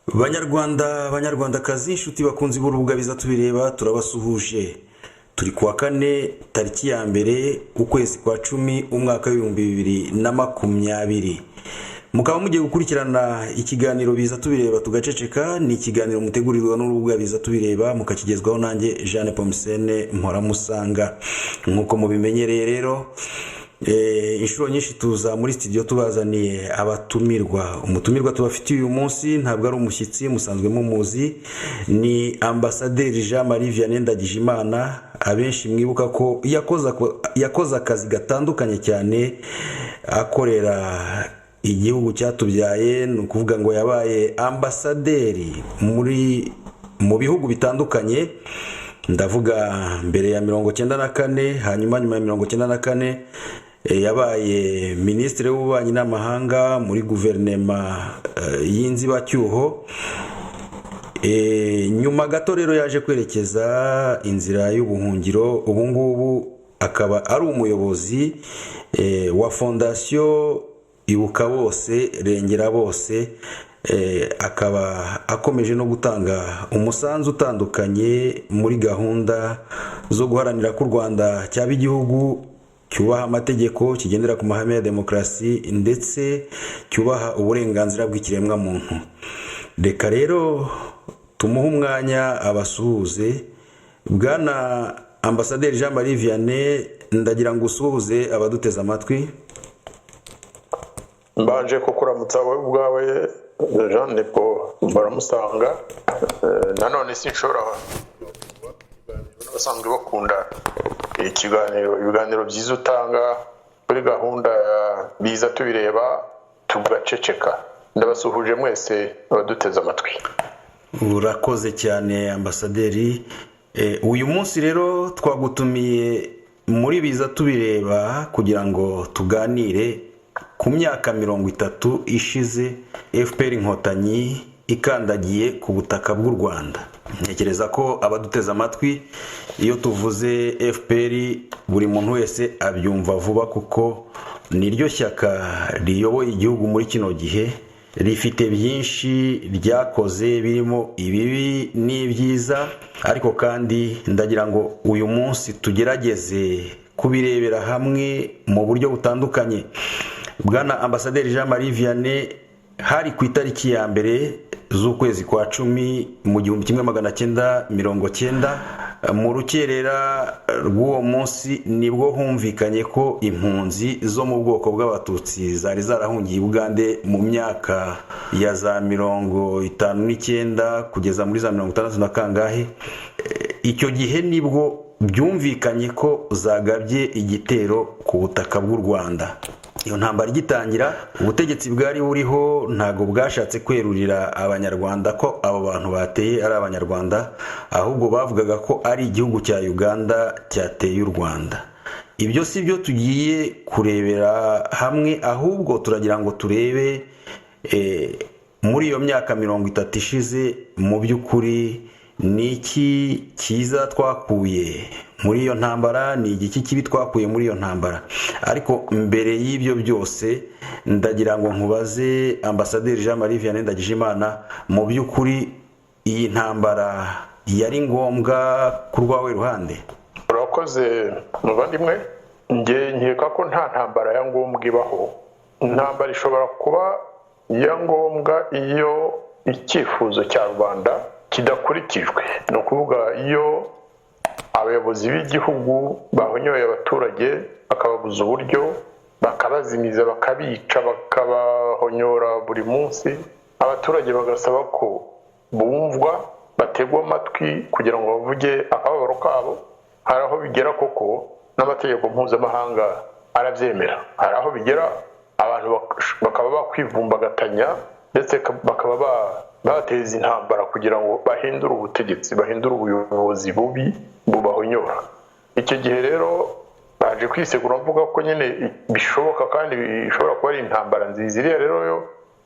banyarwandakazi inshuti bakunzi b'urubuga biza tubireba turabasuhuje. Turi kuwa kane tariki ya mbere ukwezi kwa 10 umwaka w'2020. Mukaba mugiye gukurikirana ikiganiro biza tubireba tugaceceka. Ni ikiganiro mutegurirwa n'urubuga biza tubireba mukakigezwaho nanjye Jeanne Pomsene mpora musanga. Nkuko mubimenyereye rero inshuro nyinshi tuza muri studio tubazaniye abatumirwa. Umutumirwa tubafitiye uyu munsi ntabwo ari umushyitsi musanzwe mumuzi, ni Ambasaderi Jean-Marie Vianney Ndagijimana. Abenshi mwibuka ko yakoze akazi gatandukanye cyane akorera igihugu cyatubyaye, ni ukuvuga ngo yabaye ambasaderi mu bihugu bitandukanye. Ndavuga mbere ya 1994, hanyuma nyuma ya 1994 yabaye ministre w'ububanyi n'amahanga muri guverinema y'inzibacyuho. Nyuma gato rero yaje kwerekeza inzira y'ubuhungiro. Ubu ngubu akaba ari umuyobozi wa fondation Ibuka Bose Rengera Bose. Akaba akomeje no gutanga umusanzu utandukanye muri gahunda zo guharanira ko u Rwanda cyaba igihugu cyubaha amategeko, kigendera ku mahame ya demokrasi ndetse cyubaha uburenganzira bw'ikiremwa muntu. Reka rero tumuhe umwanya abasuhuze. Bwana Ambasaderi Jean-Marie Vianney, ndagira ngo usuhuze abaduteza amatwi. Mbanje kukuramutsa wowe ubwawe Jeanne Paul baramusanga. Nanone sinshobora basanzwe bakunda ibiganiro byiza utanga kuri gahunda ya biza tubireba tugaceceka. Ndabasuhuje mwese abaduteza amatwi. Urakoze cyane Ambasaderi. Uyu munsi rero twagutumiye muri biza tubireba kugira ngo tuganire ku myaka 30 ishize FPR Inkotanyi ikandagiye ku butaka bw'u Rwanda. Ntekereza ko abaduteza amatwi iyo tuvuze FPR buri muntu wese abyumva vuba, kuko niryo shyaka riyoboye igihugu muri kino gihe. Rifite byinshi ryakoze birimo ibibi n'ibyiza, ariko kandi ndagira ngo uyu munsi tugerageze kubirebera hamwe mu buryo butandukanye. Bwana Ambasaderi Jean-Marie Vianney, hari ku itariki ya mbere z'ukwezi kwa 10 mu 1990 mu rukerera rw'uwo munsi nibwo humvikanye ko impunzi zo mu bwoko bw'abatutsi zari zarahungiye Uganda mu myaka ya za 59 kugeza muri za 60 na kangahe. Icyo gihe nibwo byumvikanye ko zagabye igitero ku butaka bw'u Rwanda. Iyo ntambara igitangira, ubutegetsi bwari buriho ntago bwashatse kwerurira abanyarwanda ko abo bantu bateye ari abanyarwanda, ahubwo bavugaga ko ari igihugu cya Uganda cyateye u Rwanda. Ibyo si byo tugiye kurebera hamwe, ahubwo turagira ngo turebe muri iyo myaka 30 ishize mu by'ukuri niki kiza twakuye muri iyo ntambara, ni igiki kibi twakuye muri iyo ntambara. Ariko mbere y'ibyo byose ndagira ngo nkubaze Ambasaderi Jean-Marie Vianney Ndagijimana, mu by'ukuri iyi ntambara yari ngombwa ku rwawe ruhande? Urakoze muvandimwe. Nkeka ko nta ntambara ya ngombwa ibaho. Intambara ishobora kuba ya ngombwa iyo icyifuzo cya rubanda kidakurikijwe. Ni ukuvuga iyo abayobozi b'igihugu bahonyoye abaturage, bakababuza uburyo, bakabazimiza, bakabica, bakabahonyora buri munsi, abaturage bagasaba ko bumvwa, bategwa amatwi kugira ngo bavuge akababaro kabo. Hari aho bigera koko n'amategeko mpuzamahanga arabyemera. Hari aho bigera abantu bakaba bakwivumbagatanya ndetse bakaba bateza intambara kugira ngo bahindure ubutegetsi, bahindure ubuyobozi bubi bubahonyora. Icyo gihe rero baje kwisegura mvuga ko nyine bishoboka kandi bishobora kuba ari intambara nziza. Iriya rero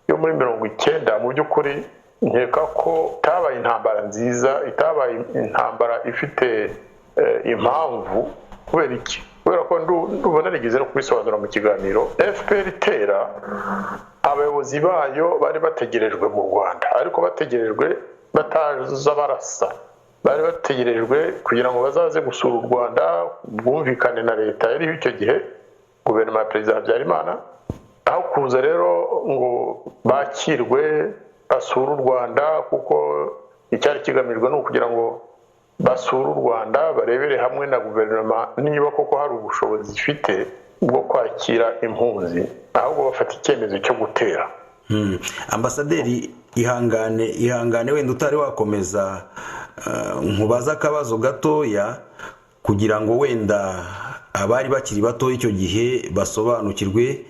yo muri 90 mu by'ukuri nkeka ko itabaye intambara nziza, itabaye intambara ifite impamvu. Kubera iki? kubera ko ndubona rigeze no kubisobanura mu kiganiro. FPR itera abayobozi bayo bari bategerejwe mu Rwanda, ariko bategerejwe bataza barasa, bari bategerejwe kugira ngo bazaze gusura u Rwanda, bwumvikane na leta yariho icyo gihe, guverinoma ya Perezida Habyarimana, aho kuza rero ngo bakirwe basura u Rwanda, kuko icyari kigamijwe ni ukugira ngo basura u Rwanda barebere hamwe na guverinoma niba koko hari ubushobozi ifite bwo kwakira impunzi, ahubwo bafata icyemezo cyo gutera. Ambasaderi, ihangane wenda utari wakomeza, nkubaza akabazo gatoya kugira ngo wenda abari bakiri bato icyo gihe basobanukirwe.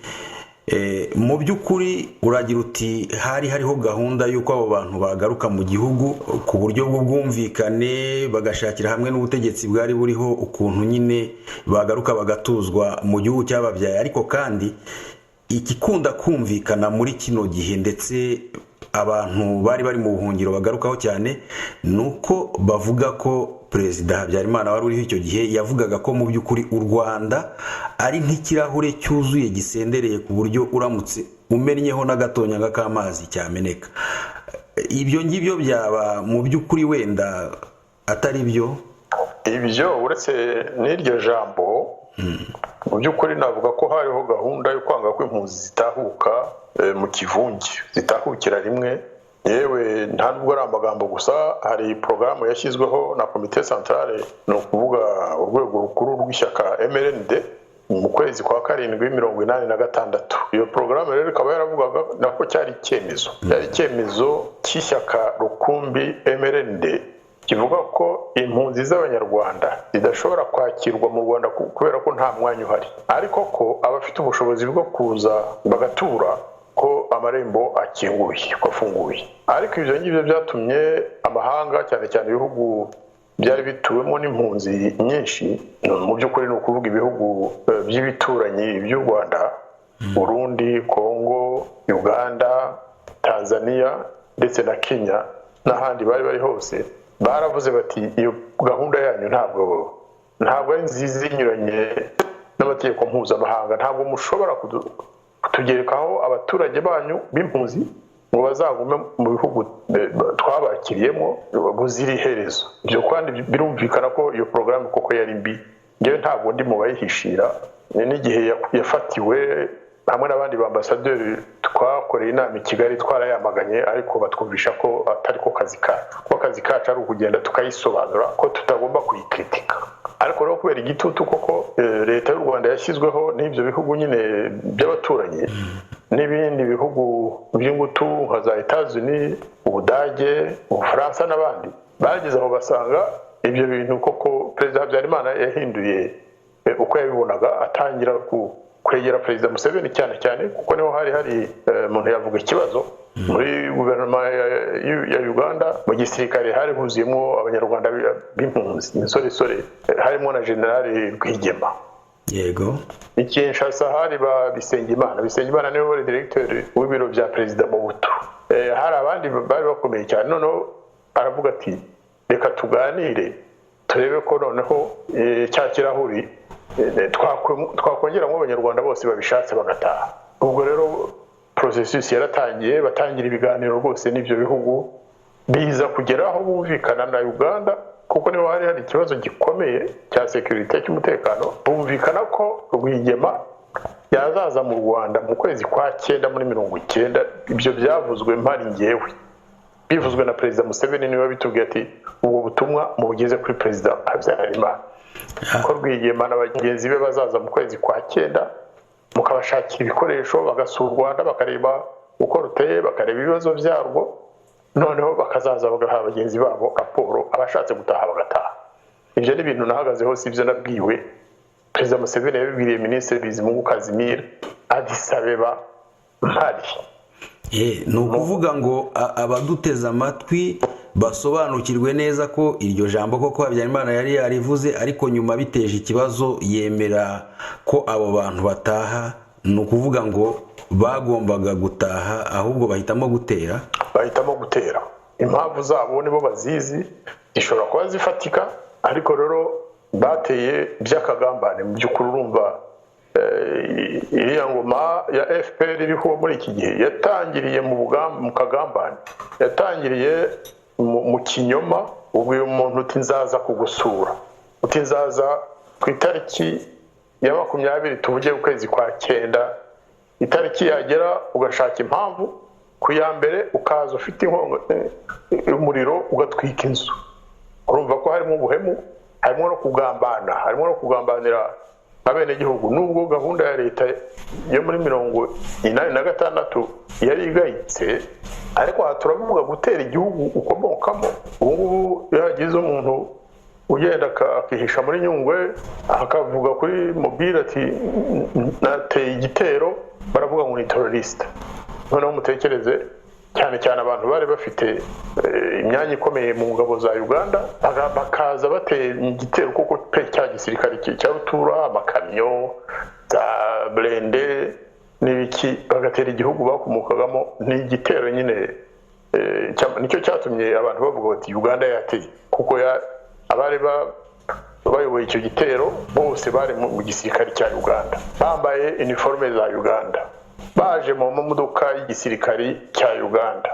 Mu by'ukuri uragira uti hariho gahunda y'uko abo bantu bagaruka mu gihugu ku buryo bw'ubwumvikane, bagashakira hamwe n'ubutegetsi bwari buriho ukuntu nyine bagaruka bagatuzwa mu gihugu cyababyaye. Ariko kandi ikikunda kumvikana muri kino gihe, ndetse abantu bari mu buhungiro bagarukaho cyane, nuko bavuga ko Perezida Habyarimana wari uriho icyo gihe yavugaga ko mu by'ukuri u Rwanda ari nk'ikirahure cyuzuye gisendereye, ku buryo uramutse umennyeho n'agatonyanga k'amazi cyameneka. Ibyo ngibyo byaba mu by'ukuri wenda atari byo? Ibyo uretse n'iryo jambo, mu by'ukuri navuga ko hariho gahunda yo kwanga ko impunzi zitahuka mu kivunge, zitahukira rimwe. Yewe nta nubwo ari amagambo gusa, hari porogaramu yashyizweho na komite centrale, ni ukuvuga urwego rukuru rw'ishyaka MRND, mu kwezi kwa karindwi 1986. Iyo porogaramu rero ikaba yaravugaga nako cyari icyemezo cy'ishyaka rukumbi MRND, kivuga ko impunzi z'abanyarwanda zidashobora kwakirwa mu Rwanda kubera ko nta mwanya uhari, ariko ko abafite ubushobozi bwo kuza bagatura ko amarembo akinguye, ko afunguye. Ariko ibyo ngibyo byatumye amahanga, cyane cyane ibihugu byari bituwemo n'impunzi nyinshi, mu by'ukuri ni ukuvuga ibihugu by'ibituranyi by'u Rwanda, Burundi, Kongo, Uganda, Tanzania ndetse na Kenya n'ahandi bari hose, baravuze bati iyo gahunda yanyu ntabwo ari nziza, inyuranye n'amategeko mpuzamahanga, ntabwo mushobora kutugerekaho abaturage banyu b'impunzi ngo bazagume mu bihugu twabakiriyemo buzira iherezo. Ibyo kandi birumvikana ko iyo porogaramu koko yari mbi, ngewe ntabwo ndi mu bayihishira. N'igihe yafatiwe hamwe n'abandi bambasaderi twakoreye inama i Kigali twarayamaganye, ariko batwumvisha ko atari ko kazi kacu, ko kazi kacu ari ukugenda tukayisobanura, ko tutagomba kuyikritika. Ariko rero kubera igitutu koko leta y'u Rwanda yashyizweho n'ibyo bihugu nyine by'abaturanyi n'ibindi bihugu by'ingutu nka za Etats-Unis, Ubudage, Ubufaransa n'abandi, bageze aho basanga ibyo bintu koko Perezida Habyarimana yahinduye uko yabibonaga, atangira kwegera Perezida Museveni cyane kuko niho hari umuntu yavuga ikibazo. Muri guverinoma ya Uganda mu gisirikare hari huzuyemo abanyarwanda b'impunzi, imisore, harimo na Generali Rwigema. Yego. Kinshasa hari ba Bisengimana niwe wari directeur w'ibiro bya Perezida Mobutu. Hari abandi bari bakomeye cyane. Noneho aravuga ati reka tuganire turebe ko noneho cya kirahuri twakongeramo abanyarwanda bose babishatse bagataha. Ubwo rero processus yaratangiye, batangira ibiganiro rwose n'ibyo bihugu, biza kugeraho bumvikana na Uganda, kuko niho hari ikibazo gikomeye cya security cy'umutekano. Bumvikana ko Rwigema yazaza mu Rwanda mu kwezi kwa 9 muri 1990. Ibyo byavuzwe mpari ngewe, bivuzwe na Perezida Museveni, niwe bitubwiye ati ubwo butumwa mubugeze kuri Perezida Habyarimana ko Rwigema n'abagenzi be bazaza mu kwezi kwa 9, mukabashakira ibikoresho, bagasura u Rwanda, bakareba uko ruteye, bakareba ibibazo byarwo, noneho bakazaza bagaha abagenzi babo raporo, abashatse gutaha bagataha. Ibyo ni ibintu nahagazeho, si ibyo nabwiwe. Perezida Museveni yabibwiriye Minisitiri Bizimungu Kazimira Addis Abeba mpari. Ni ukuvuga ngo abaduteze amatwi basobanukirwe neza ko iryo jambo koko Habyarimana yari yarivuze, ariko nyuma biteje ikibazo yemera ko abo bantu bataha. Ni ukuvuga ngo bagombaga gutaha, ahubwo bahitamo gutera. Impamvu zabo nibo bazizi, zishobora kuba zifatika, ariko rero bateye by'akagambane. Mu by'ukuri urumva iriya ngoma ya FPR iriho muri iki gihe yatangiriye mu kagambane, yatangiriye mu kinyoma. Ubwiye umuntu uti nzaza kugusura, uti nzaza ku itariki ya 20 tuvuge ukwezi kwa 9, itariki yagera ugashaka impamvu, ku ya mbere ukaza ufite umuriro ugatwika inzu. Urumva ko harimo ubuhemu, harimo no kugambana, harimo no kugambanira abenegihugu. Nubwo gahunda ya leta yo muri 86 yari igayitse, ariko aha turavuga gutera igihugu ukomokamo. Ubu yagize umuntu ugenda akihisha muri Nyungwe akavuga kuri mobile ati nateye igitero, baravuga ngo ni terrorist. Noneho mutekereze cyane cyane abantu bari bafite imyanya ikomeye mu ngabo za Uganda, bakaza bateye igitero kuko cya gisirikare cya rutura, amakamyo za blende n'ibiki, bagatera igihugu bakomokagamo. Ni igitero nyine, nicyo cyatumye abantu bavuga bati Uganda yateye, kuko abari bayoboye icyo gitero bose bari mu gisirikare cya Uganda, bambaye uniforme za Uganda, baje mu modoka y'igisirikare cya Uganda,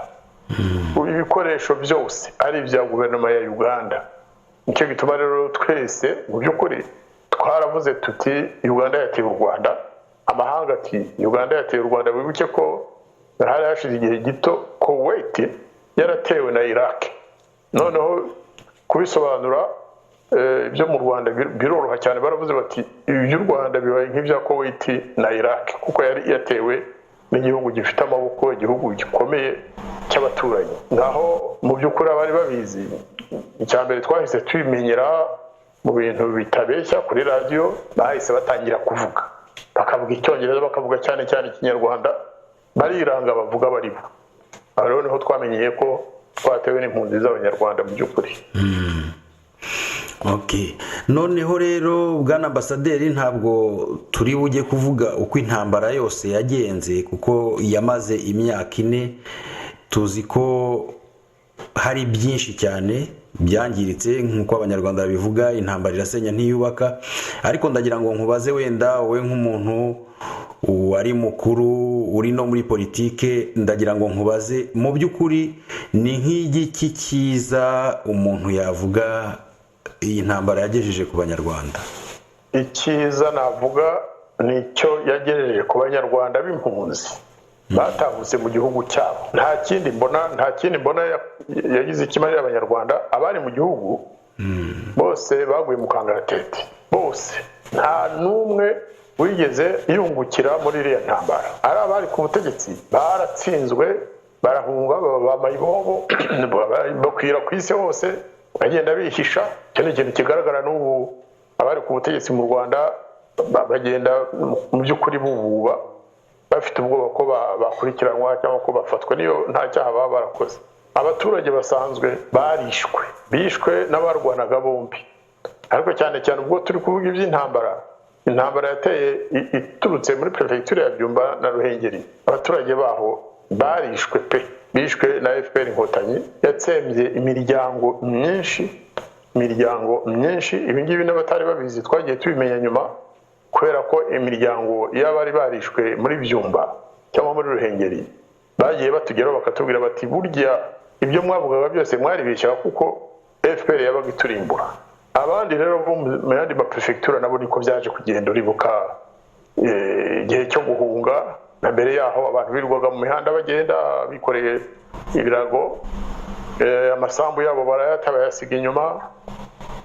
ibikoresho byose ari ibya guverinoma ya Uganda. Nicyo gituma rero twese mu by'ukuri twaravuze tuti Uganda yateye u Rwanda, amahanga ati Uganda yateye u Rwanda. Wibuke ko hari hashize igihe gito Kuwait yaratewe na Iraq. Noneho kubisobanura ibyo mu Rwanda biroroha cyane, baravuze bati iby'u Rwanda bibaye nk'ibya Kuwait na Iraq, kuko yari yatewe n'igihugu gifite amaboko, igihugu gikomeye cy'abaturanyi. Naho mu by'ukuri abari babizi, icyambere twahise tubimenyera mu bintu bitabeshya kuri radio, bahise batangira kuvuga, bakavuga icyongereza, bakavuga cyane cyane ikinyarwanda, bariranga bavuga baribo. Aho rero niho twamenyeye ko twatewe n'impunzi z'abanyarwanda mu by'ukuri. Okay. Noneho rero bwana ambasaderi, ntabwo turi bujye kuvuga uko intambara yose yagenze, kuko yamaze imyaka 4. Tuzi ko hari byinshi cyane byangiritse, nk'uko abanyarwanda babivuga, intambara irasenya ntiyubaka. Ariko ndagira ngo nkubaze, wenda wowe nk'umuntu wari mukuru uri no muri politike, ndagira ngo nkubaze mu by'ukuri ni nk'igiki cyiza umuntu yavuga iyi ntambara yagejeje ku banyarwanda? Icyiza navuga nicyo yagejeje ku banyarwanda b'impunzi batahutse mu gihugu cyabo. Nta kindi mbona yagize ikimarira abanyarwanda. Abari mu gihugu bose baguye mu kangaratete, bose nta n'umwe wigeze yungukira muri iriya ntambara. Ari abari ku butegetsi baratsinzwe, barahunga, bamayibobo, bakwira ku isi hose, bagenda bihisha. Icyo ni ikintu kigaragara n'ubu. Abari ku butegetsi mu Rwanda bagenda mu by'ukuri bububa, bafite ubwoba ko bakurikiranwa cyangwa ko bafatwa niyo nta cyaha baba barakoze. Abaturage basanzwe bishwe n'abarwanaga bombi. Ariko cyane cyane ubwo turi kuvuga iby'intambara, intambara yateye iturutse muri prefecture ya Byumba na Ruhengeri, abaturage baho barishwe pe, bishwe na FPR Inkotanyi. Yatsembye imiryango myinshi. Ibi ngibi n'abatari babizi twagiye tubimenya nyuma, kubera ko imiryango y'abari barishwe muri Byumba cyangwa muri Ruhengeri bagiye batugeraho bakatubwira bati burya ibyo mwavugaga byose mwaribeshyaga, kuko FPR yabaga iturimbura. Abandi rero bo mu yandi ma prefecture nabo niko byaje kugenda. Uribuka igihe cyo guhunga, na mbere yaho abantu birirwaga mu mihanda bagenda bikoreye ibirago, amasambu yabo barayasiga inyuma.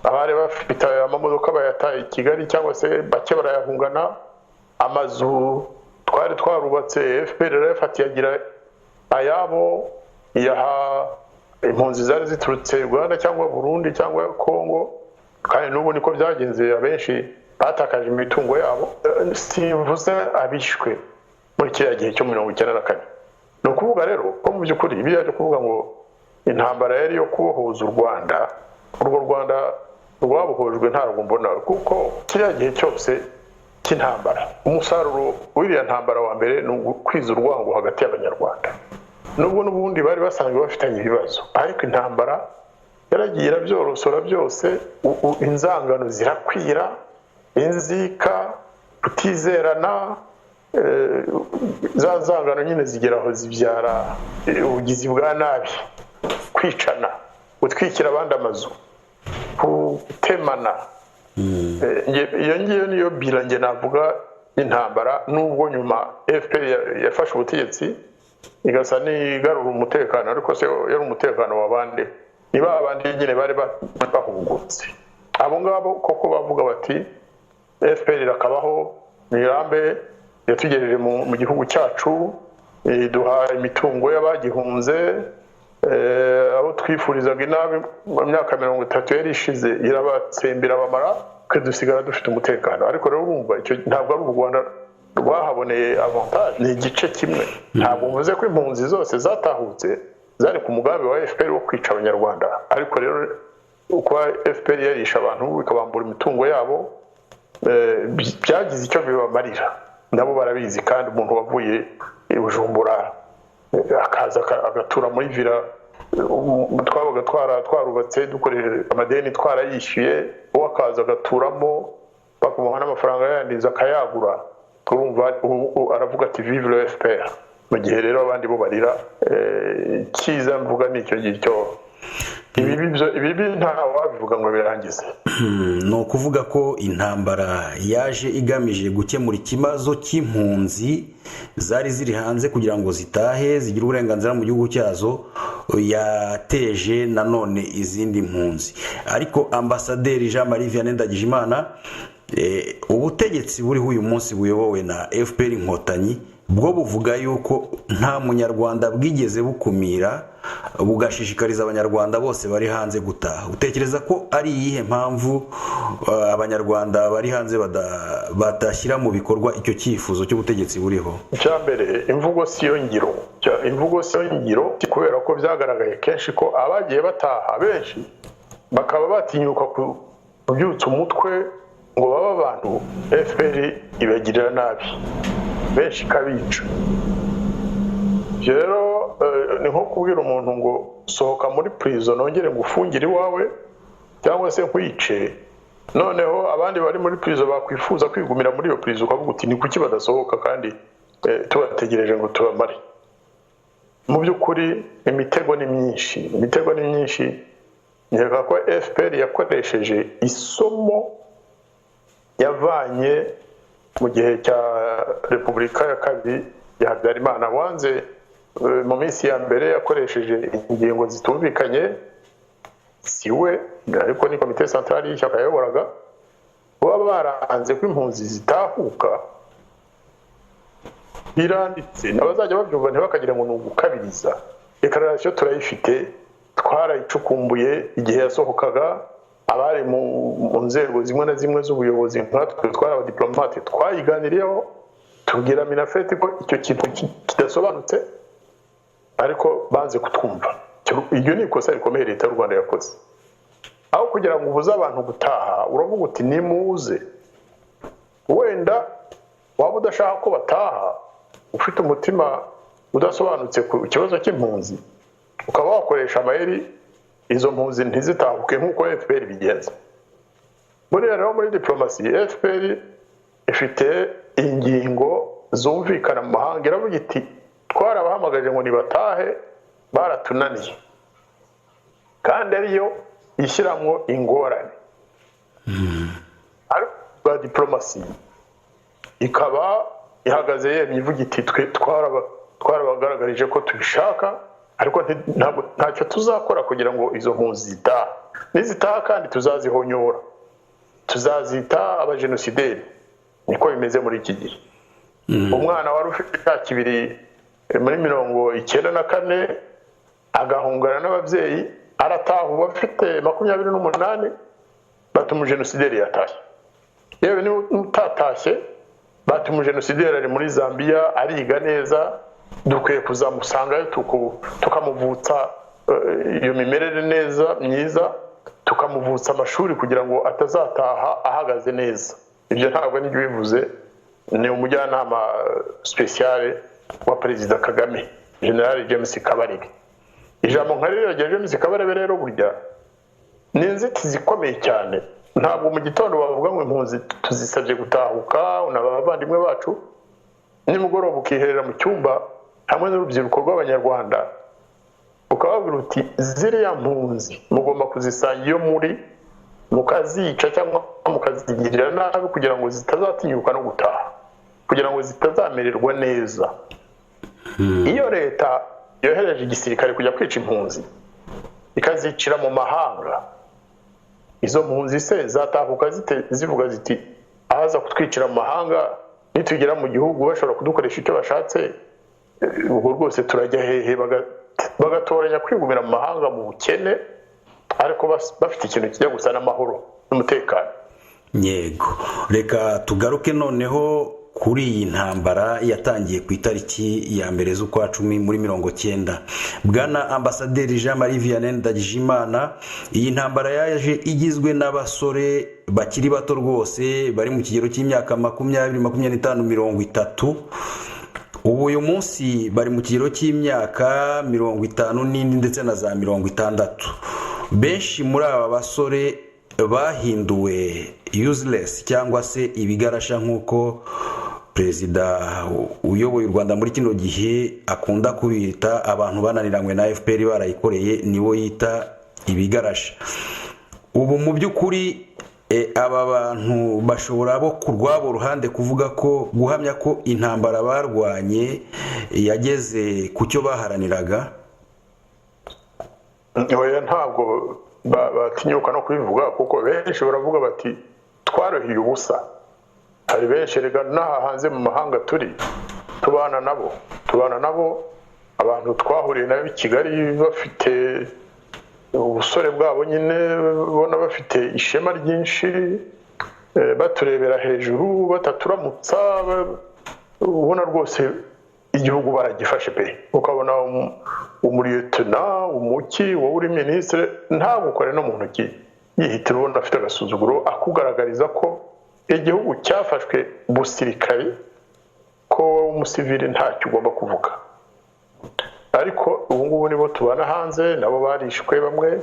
Abari bafite amamodoka bayataye Kigali cyangwa se bake barayahungana. Amazu twari twarubatse FPR yafatiye agira ayabo, yaha impunzi zari ziturutse Uganda cyangwa Burundi cyangwa Kongo, kandi n'ubu niko byagenze. Abenshi batakaje imitungo yabo. Simvuze abishwe muri kiriya gihe cyo 1994. Ni ukuvuga rero ko mu by'ukuri ibi yaje kuvuga ngo intambara yari yo kubohoza u Rwanda, urwo Rwanda rwabohojwe ntabwo mbona, kuko kiriya gihe cyose cy'intambara umusaruro w'iriya ntambara wa mbere ni ukwiza urwango hagati y'abanyarwanda. Nubwo n'ubundi bari basanzwe bafitanye ibibazo, ariko intambara yaragiye irabyorosora byose, inzangano zirakwira, inzika, kutizerana, za nzangano nyine zigera aho zibyara ubugizi bwa nabi, kwicana, gutwikira abandi amazu, gutemana. Iyo ngiyo niyo bila nge navuga intambara, nubwo nyuma FPR yafashe ubutegetsi igasa n'igarura umutekano, ariko se yari umutekano w'abandi, niba abandi nyine bari bahungutse. Abo ngabo koko bavuga bati FPR irakabaho, Mirambe yatugejeje mu gihugu cyacu, duha imitungo y'abagihunze, abo twifurizaga inabi mu myaka 30 yari ishize irabatsembera bamara, twe dusigara dufite umutekano. Ariko rero bumva icyo ntabwo ari u Rwanda rwahaboneye avantage, ni igice kimwe. Ntabwo mvuze ko impunzi zose zatahutse zari ku mugambi wa FPR wo kwica abanyarwanda, ariko rero uko FPR yarisha abantu bikabambura imitungo yabo, byagize icyo bibamarira, nabo barabizi. Kandi umuntu wavuye i Bujumbura akaza agatura muri villa twabaga twarubatse dukoresheje amadeni twarayishyuye, uwo akaza agaturamo bakamuha n'amafaranga yandiza akayagura, urumva aravuga ati vive le FPR. Mu gihe rero abandi bo barira, cyiza mvuga n'icyo gicyo ibi nta wabivuga ngo birangize. Ni ukuvuga ko intambara yaje igamije gukemura ikibazo cy'impunzi zari ziri hanze kugira ngo zitahe zigire uburenganzira mu gihugu cyazo, yateje nanone izindi mpunzi. Ariko Ambasaderi Jean Marie Vianney Ndagijimana, ubutegetsi buriho uyu munsi buyobowe na FPR Inkotanyi bwo buvuga yuko nta munyarwanda bwigeze bukumira, bugashishikariza abanyarwanda bose bari hanze gutaha. Utekereza ko ari iyihe mpamvu abanyarwanda bari hanze batashyira mu bikorwa icyo cyifuzo cy'ubutegetsi buriho? Cyambere imvugo siyo ngiro, kubera ko byagaragaye kenshi ko abagiye bataha benshi bakaba batinyuka kubyutsa umutwe ngo baba abantu FPR ibagirira nabi, benshi kabica. Rero ni nko kubwira umuntu ngo sohoka muri prison nongere ngufungire iwawe cyangwa se nkwice, noneho abandi bari muri prison bakwifuza kwigumira muri iyo prison, ukavuga uti ni kuki badasohoka kandi tubategereje ngo tubamare. Mu by'ukuri imitego ni myinshi. Nkeka ko FPR yakoresheje isomo yavanye mu gihe cya Repubulika ya kabiri ya Habyarimana. Wanze mu minsi ya mbere yakoresheje ingingo zitumvikanye, siwe ariko ni komite centrale y'ishyaka yayoboraga, baba baranze ko impunzi zitahuka, biranditse n'abazajya babyumva ntibakagira ngo ni ugukabiriza. Declaration turayifite, twarayicukumbuye igihe yasohokaga, abari mu nzego zimwe na zimwe z'ubuyobozi nkatwe twari abadiplomate twayiganiriyeho, tubwira Minafeti ko icyo kintu kidasobanutse, ariko banze kutwumva. Iryo ni ikosa rikomeye leta y'u Rwanda yakoze. Aho kugira ngo ubuze abantu gutaha, uravuga uti nimuze, wenda waba udashaka ko bataha, ufite umutima udasobanutse ku kibazo cy'impunzi, ukaba wakoresha amayeri izo mpunzi ntizitahuke nk'uko FPR bigenza. Rero muri diplomasi FPR ifite ingingo zumvikana mu mahanga, iravuga iti twarabahamagaje ngo nibatahe baratunaniye, kandi ariyo ishyiramo ingorane. Ariko diplomasi ikaba ihagaze yemye ivuga iti twe twarabagaragarije ko tubishaka, ariko ntacyo tuzakora kugira ngo izo mpunzi zitaha. Nizitaha kandi tuzazihonyora, tuzazita abajenosideri. Niko bimeze muri iki gihe. Umwana wari ufite imyaka 2 muri 1994 agahungana n'ababyeyi, arataha ubu afite 28 batuma jenosideri yatashye. Yewe ni utatashye batuma jenosideri ari muri Zambia ariga neza, dukwiye kuzamusangayo tukamuvutsa iyo mimerere neza myiza, tukamuvutsa amashuri kugira ngo atazataha ahagaze neza. Ibyo ntabwo nibyo bivuze, ni umujyanama special wa Perezida Kagame, General James Kabarebe. Ijambo nkarira rya James Kabarebe rero burya ni inzitizi ikomeye cyane. Ntabwo mu gitondo bavuga ngo impunzi tuzisabye gutahuka n'abavandimwe bacu, nimugoroba ukiherera mu cyumba hamwe n'urubyiruko rw'abanyarwanda ukababwira uti ziriya mpunzi mugomba kuzisanga iyo muri, mukazica cyangwa mukazigirira nabi kugira ngo zitazatinyuka no gutaha, kugira ngo zitazamererwa neza. Iyo leta yohereje igisirikare kujya kwica impunzi ikazicira mu mahanga, izo mpunzi se zatahuka zivuga ziti ahaza kutwicira mu mahanga nitugera mu gihugu bashobora kudukoresha icyo bashatse, ubwo rwose turajya hehe? Bagatoranya kwigumira mu mahanga mu bukene, ariko bafite ikintu kijya gusa n'amahoro n'umutekano. Yego, reka tugaruke noneho kuri iyi ntambara yatangiye ku itariki ya mbere z'ukwa 10 muri 1990. Bwana Ambasaderi Jean Marie Vianney Ndagijimana, iyi ntambara yaje igizwe n'abasore bakiri bato rwose bari mu kigero cy'imyaka 20, 25, 30. Ubu uyu munsi bari mu kigero cy'imyaka 50 n'indi ndetse na za 60. Benshi muri aba basore bahinduwe useless cyangwa se ibigarasha nk'uko Perezida uyoboye u Rwanda muri kino gihe akunda kubita abantu bananiranywe na FPR barayikoreye, nibo yita ibigarasha. Ubu mu by'ukuri aba bantu bashobora bo ku rwabo ruhande kuvuga ko guhamya ko intambara barwanye yageze ku cyo baharaniraga? Oya, ntabwo batinyuka no kubivuga, kuko benshi baravuga bati twaruhiye ubusa. Hari benshi rega n'aha hanze mu mahanga tubana nabo abantu twahuriye nabo i Kigali bafite ubusore bwabo nyine, bona bafite ishema ryinshi, baturebera hejuru, bataturamutsa, ubona rwose igihugu baragifashe pe. Ukabona umuriyetena umuki wowe uri ministre ntagukore no mu ntoki, yihitira ubona afite agasuzuguro, akugaragariza ko igihugu cyafashwe busirikari, ko umusivili ntacyo ugomba kuvuga. Ariko ubu ngubu nibo tubana hanze, nabo barishwe bamwe,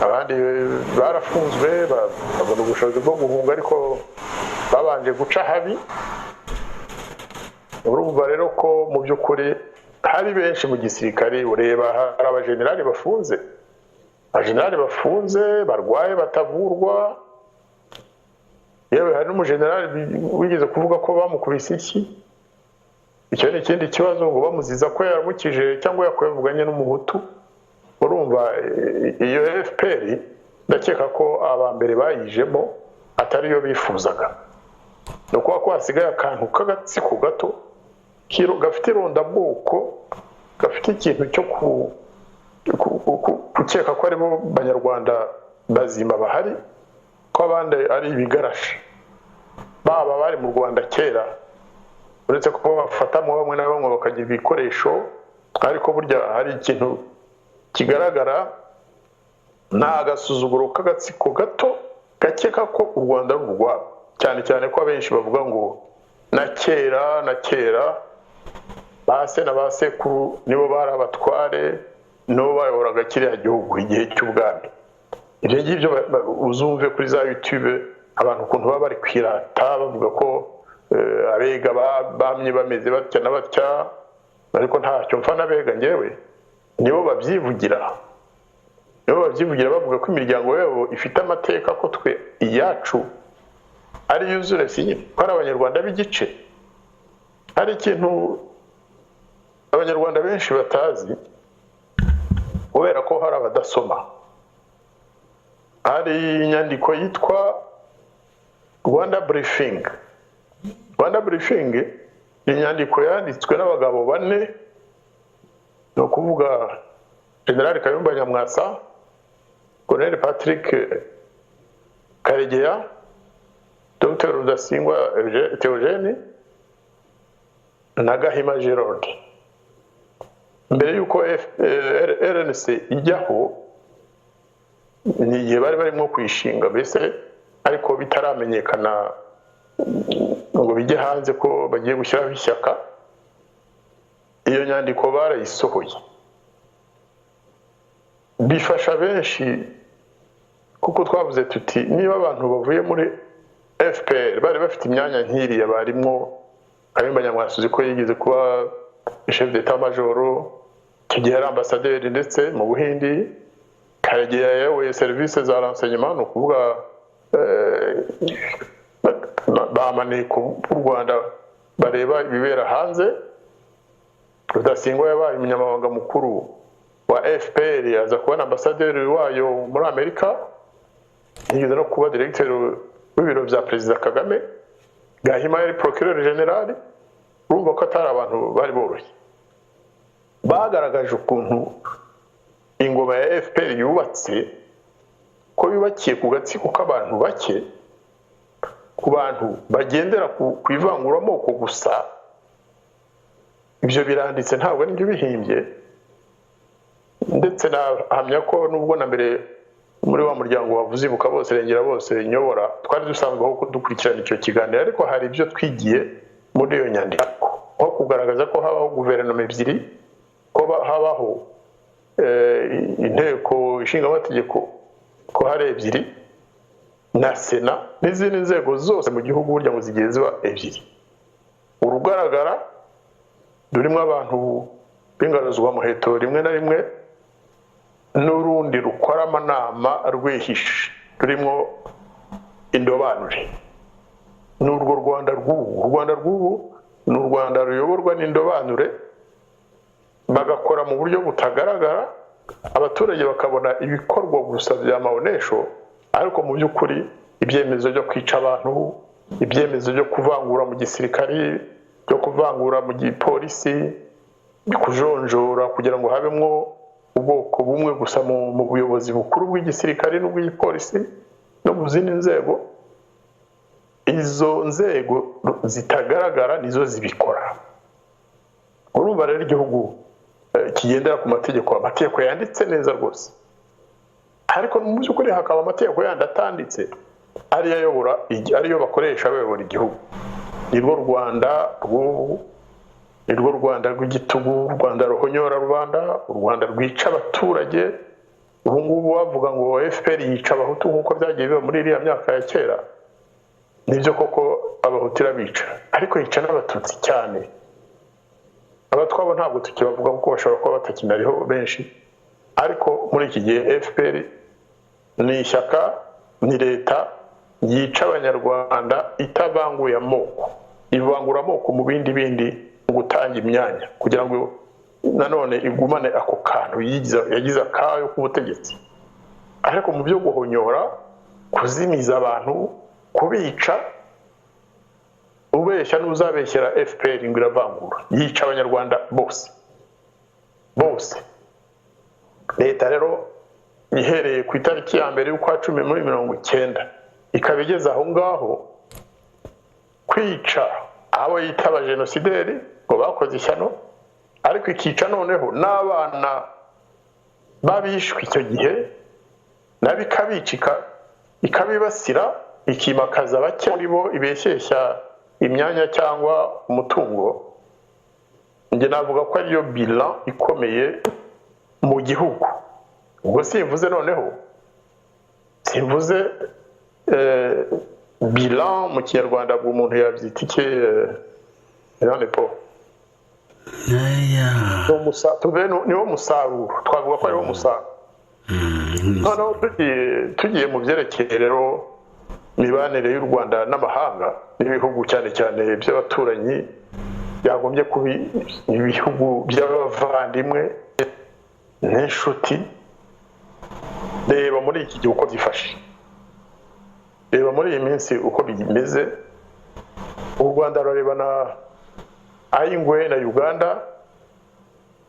abandi barafunzwe, babona ubushobozi bwo guhunga ariko babanje guca habi. Urumva rero ko mu by'ukuri hari benshi mu gisirikare, ureba hari abajenerali bafunze, barwaye batavurwa. Yewe hari n'umujenerali wigeze kuvuga ko bamukubise iki. Icyo ni ikindi kibazo, ngo bamuziza ko yaramukije cyangwa yakwevuganye n'umuhutu. Urumva iyo FPR ndakeka ko abambere bayijemo atari yo bifuzaga. Nuko ko hasigaye akantu k'agatsiko gato gafite irondabwoko, gafite ikintu cyo gukeka ko aribo banyarwanda bazima bahari, ko abandi ari ibigarasha. Baba bari mu Rwanda kera, uretse ko bafatamo bamwe na bamwe bakagira ibikoresho, ariko burya hari ikintu kigaragara, n'agasuzuguro k'agatsiko gato gakeka ko u Rwanda ari urwabo, cyane cyane ko abenshi bavuga ngo na kera base na basekuru nibo bari abatware, nibo bayoboraga kiriya gihugu igihe cy'ubwami. Ibyo ngibyo uzumve kuri za YouTube abantu ukuntu baba bari kwirata bavuga ko abega bamye bameze batya na batya, ariko ntacyo mfa n'abega ngewe. Nibo babyivugira bavuga ko imiryango yabo ifite amateka, ko twe iyacu ari useless nyine, ko ari abanyarwanda b'igice. Hari ikintu abanyarwanda benshi batazi, kubera ko hari abadasoma. Hari inyandiko yitwa Rwanda Briefing. Rwanda Briefing ni inyandiko yanditswe n'abagabo bane, no kuvuga General Kayumba Nyamwasa, Colonel Patrick Karegeya, Dr. Rudasingwa Theogene na Gahima Gerard. Mbere yuko RNC ijyaho, ni igihe bari barimo kwishinga mbese, ariko bitaramenyekana ngo bijye hanze ko bagiye gushyiraho ishyaka. Iyo nyandiko barayisohoye, bifasha benshi kuko twavuze tuti niba abantu bavuye muri FPR bari bafite imyanya nk'iriya barimo Kayumba Nyamwasa ko yigeze kuba chef d'état major kigihe ari ambasaderi ndetse mu Buhindi, Karegeya yayoboye service za renseignement, no kuvuga bamaneko b'u Rwanda bareba ibibera hanze. Rudasingwa yabaye umunyamabanga mukuru wa FPR, aza kuba ambasaderi wayo muri Amerika, yigeze no kuba directeur w'ibiro bya Perezida Kagame. Gahima yari procureur general. Urumva ko atari abantu bari boroshye. Bagaragaje ukuntu ingoma ya FPR yubatse, ko yubakiye ku gatsiko k'abantu bake, ku bantu bagendera ku ivanguramoko gusa. Ibyo biranditse ntabwo ari byo bihimbye, ndetse nahamya ko nubwo na mbere muri wa muryango wavuze Ibuka Bose Rengera Bose nyobora twari dusanzweho kudukurikirana icyo kiganiro, ariko hari ibyo twigiye muri iyo nyandiko, nko kugaragaza ko habaho guverinoma ebyiri, ko habaho inteko ishinga amategeko ko hari ebyiri, na sena n'izindi nzego zose mu gihugu burya ngo zigiye ziba ebyiri. Urugaragara rurimo abantu b'ingaruzwa muheto rimwe na rimwe, n'urundi rukora amanama rwihishe rurimo indobanure. N'urwo Rwanda rw'ubu, u Rwanda rw'ubu ni u Rwanda ruyoborwa n'indobanure, bagakora mu buryo butagaragara, abaturage bakabona ibikorwa gusa bya maonesho, ariko mu by'ukuri ibyemezo byo kwica abantu, ibyemezo byo kuvangura mu gisirikari, byo kuvangura mu gipolisi, kujonjora kugira ngo habemo ubwoko bumwe gusa mu buyobozi bukuru bw'igisirikari n'ubw'igipolisi no mu zindi nzego, izo nzego zitagaragara nizo zibikora. Urumva rero igihugu kigendera ku mategeko, amategeko yanditse neza rwose, ariko mu by'ukuri hakaba amategeko yandi atanditse ariyo bakoresha bayobora igihugu. Nirwo Rwanda rw'ubu, nirwo Rwanda rw'igitugu, u Rwanda ruhonyora rubanda, u Rwanda rwica abaturage. Ubu ngubu bavuga ngo FPR yica abahutu nk'uko byagiye biba muri iriya myaka ya kera. Nibyo koko abahutu irabica, ariko yica n'abatutsi cyane. Abatwabo ntabwo tukibavuga kuko bashobora kuba batakinariho benshi, ariko muri iki gihe FPR ni ishyaka, ni leta yica abanyarwanda itavanguye amoko, ivangura amoko mu bindi mu gutanga imyanya kugira ngo nanone igumane ako kantu yagize akayo k'ubutegetsi. Ariko mu byo guhonyora, kuzimiza abantu, kubica, ubeshya n'uzabeshyera FPR ngo iravangura, yica abanyarwanda bose. Leta rero ihereye ku itariki ya mbere y'ukwa 10 muri 1990 ikaba igeze aho ngaho kwica abo yita abajenosideri ngo bakoze ishyano, ariko ikica noneho n'abana babishwe icyo gihe, nabikabicika ikabibasira, ikimakaza bake muri bo ibeshyeshya imyanya cyangwa umutungo. Nge navuga ko ariyo bilan ikomeye mu gihugu. Ubwo simvuze noneho, simvuze bilan mu Kinyarwanda bw'umuntu yabyita iki, po niwo musaruro, twavuga ko ariwo musaruro. Noneho tugiye mu byerekeye rero imibanire y'u Rwanda n'amahanga n'ibihugu cyane cyane by'abaturanyi, byagombye kuba ibihugu by'abavandimwe n'inshuti. Reba muri iki gihe uko byifashe, reba muri iyi minsi uko bimeze. U Rwanda rureba na Ayingwe na Uganda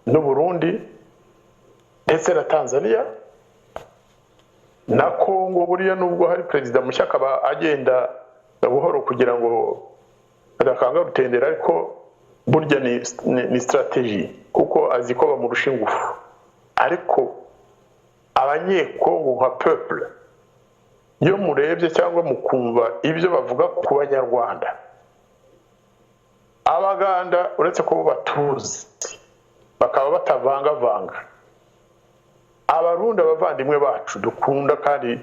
n'u Burundi ndetse na Tanzania na Kongo. Buriya nubwo hari perezida mushya akaba agenda buhoro kugira ngo adakanga rutendera, ariko burya ni strategy, kuko azi ko bamurusha ingufu. Ariko abanyekongo nka peuple, iyo murebye cyangwa mukumva ibyo bavuga ku banyarwanda, Abaganda uretse ko batuzi bakaba batavangavanga, Abarundi abavandimwe bacu dukunda kandi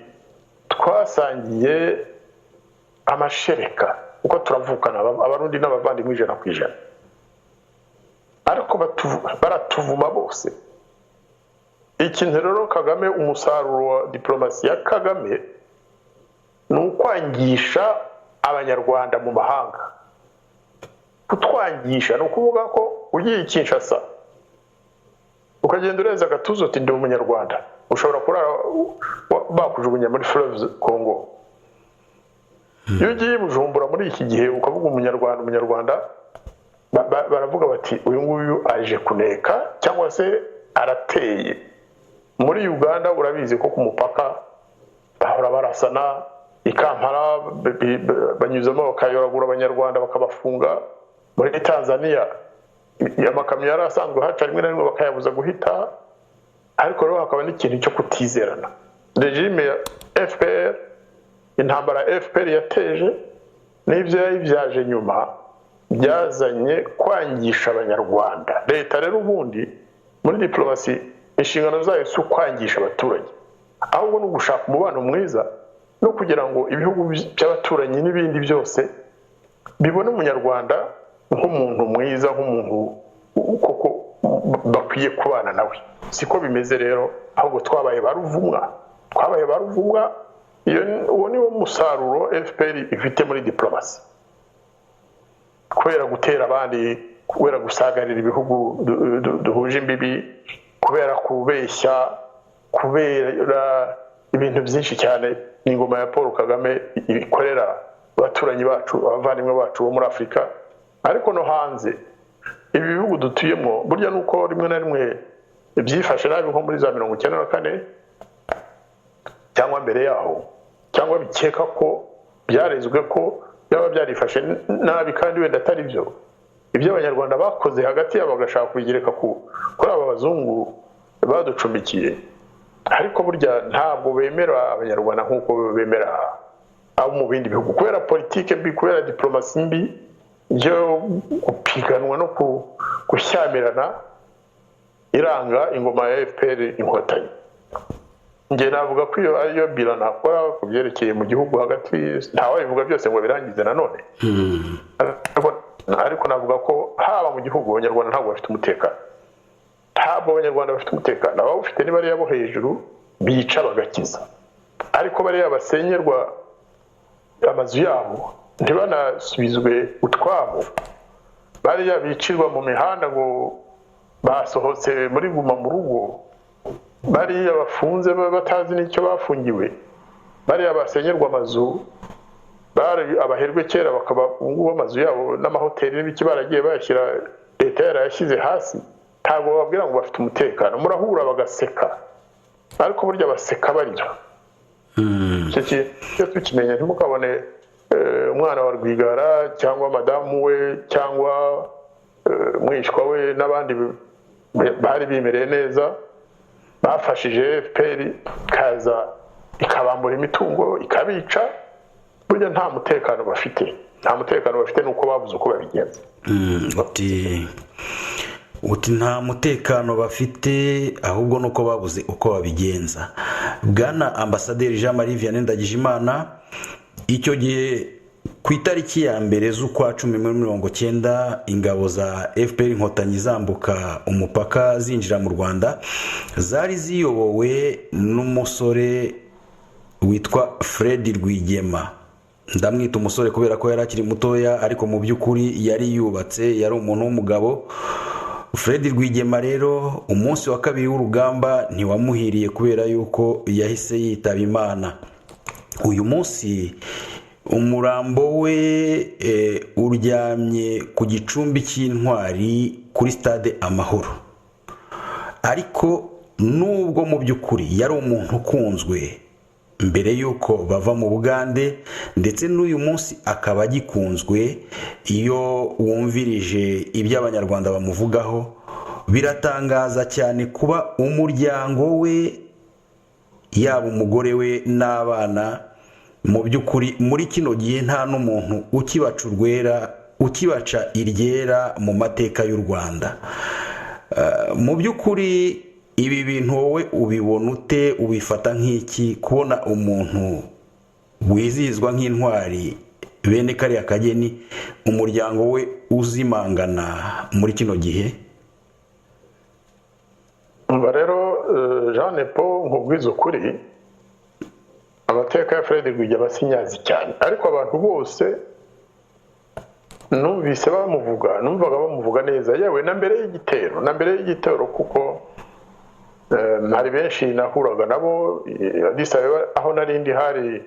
twasangiye amashereka uko turavukana abarundi n'abavandimwe 100%, ariko baratuvuma bose. Ikintu rero Kagame, umusaruro wa diplomasi ya Kagame ni ukwangisha abanyarwanda mu mahanga. Kutwangisha ni ukuvuga ko ugiye Kinshasa ukagenda ureza agatuzo uti ndi umunyarwanda, ushobora kurara bakujugunya muri fleuve Congo. Iyo ugiye Bujumbura muri iki gihe ukavuga umunyarwanda, baravuga bati uyu nguyu aje kuneka cyangwa se arateye. Muri Uganda urabizi ko ku mupaka bahora barasana, i Kampala banyuzamo bakayoragura abanyarwanda bakabafunga. Muri Tanzania amakamyo yari asanzwe haca rimwe na rimwe bakayabuza guhita, ariko rero hakaba n'ikintu cyo kutizerana. Regime ya FPR, intambara FPR yateje n'ibyo yayibyaje nyuma byazanye kwangisha abanyarwanda. Leta rero ubundi muri diplomasi inshingano zayo si ukwangisha abaturage, ahubwo no gushaka umubano mwiza no kugira ngo ibihugu by'abaturanyi n'ibindi byose bibone umunyarwanda nk'umuntu mwiza, nk'umuntu koko bakwiye kubana nawe. Siko bimeze rero, ahubwo twabaye baruvumwa. Uwo ni wo musaruro FPR ifite muri diplomasi, kubera gutera abandi, kubera gusagarira ibihugu duhuje imbibi, kubera kubeshya, kubera ibintu byinshi cyane n'ingoma ya Paul Kagame ikorera abaturanyi bacu, abavandimwe bacu bo muri Afurika ariko no hanze. Ibi bihugu dutuyemo burya nuko rimwe na rimwe byifashe nabi, nko muri za 1994 cyangwa mbere yaho, cyangwa bikeka ko byarezwe ko byaba byarifashe nabi kandi wenda atari byo. Ibyo abanyarwanda bakoze hagati yabo bagashaka kubigereka kuri aba bazungu baducumbikiye, ariko burya ntabwo bemera abanyarwanda nk'uko bemera abo mu bindi bihugu, kubera politike mbi, kubera diplomasi mbi yo gupiganwa no gushyamirana iranga ingoma ya FPR Inkotanyi. Nge navuga ko iyo ariyo bila nakora ku byerekeye mu gihugu hagati, ntawe bivuga byose ngo birangize nanone. Ariko navuga ko haba mu gihugu abanyarwanda ntabwo bafite umutekano. Ntabwo abanyarwanda bafite umutekano, abo ufite ni bari yabo hejuru bica bagakiza, ariko bari yabasenyerwa amazu yabo ntibanasubizwe utwabo, bari yabicirwa mu mihanda ngo basohotse muri guma mu rugo, bari yabafunze batazi n'icyo bafungiwe, bari yabasenyerwa amazu, bari abaherwe kera bakaba ngubo amazu yabo n'amahoteli n'ibiki baragiye bayashyira, leta yarayashyize hasi. Ntabwo bababwira ngo bafite umutekano, murahura bagaseka, ariko burya baseka barira. Icyo tukimenya, ntimukabone umwana wa Rwigara cyangwa madamu we cyangwa mwishwa we n'abandi bari bimereye neza, bafashije FPR kaza ikabambura imitungo ikabica. Burya nta mutekano bafite, nuko babuze uko babigenza. Uti nta mutekano bafite, ahubwo nuko babuze uko babigenza. Bwana Ambasaderi Jean Marie Vianney Ndagijimana, icyo gihe ku itariki ya mbere z'ukwa 10/19 ingabo za FPR Inkotanyi zambuka umupaka zinjira mu Rwanda, zari ziyobowe n'umusore witwa Fred Rwigema. Ndamwita umusore kubera ko yari akiri mutoya, ariko mu by'ukuri yari yubatse, yari umuntu w'umugabo. Fred Rwigema rero umunsi wa kabiri w'urugamba ntiwamuhiriye kubera yuko yahise yitaba Imana. Uyu munsi umurambo we uryamye ku gicumbi cy'intwari kuri stade Amahoro. Ariko nubwo mu by'ukuri yari umuntu ukunzwe mbere yuko bava mu Bugande, ndetse n'uyu munsi akaba agikunzwe, iyo wumvirije ibyo abanyarwanda bamuvugaho biratangaza cyane kuba umuryango we, yaba umugore we n'abana, mu by'ukuri muri kino gihe nta n'umuntu ukibaca iryera mu mateka y'u Rwanda. Mu by'ukuri ibi bintu wowe ubibona ute, ubifata nk'iki, kubona umuntu wizihizwa nk'intwari bene kariya kageni umuryango we uzimangana muri kino gihe? umva rero Jean Paul nkubwiza ukuri, amateka ya Fred Rwigema sinyazi cyane, ariko abantu bose numvise numvaga bamuvuga neza, yewe na mbere y'igitero kuko hari benshi nahuraga nabo Addis Abeba, aho narindi hari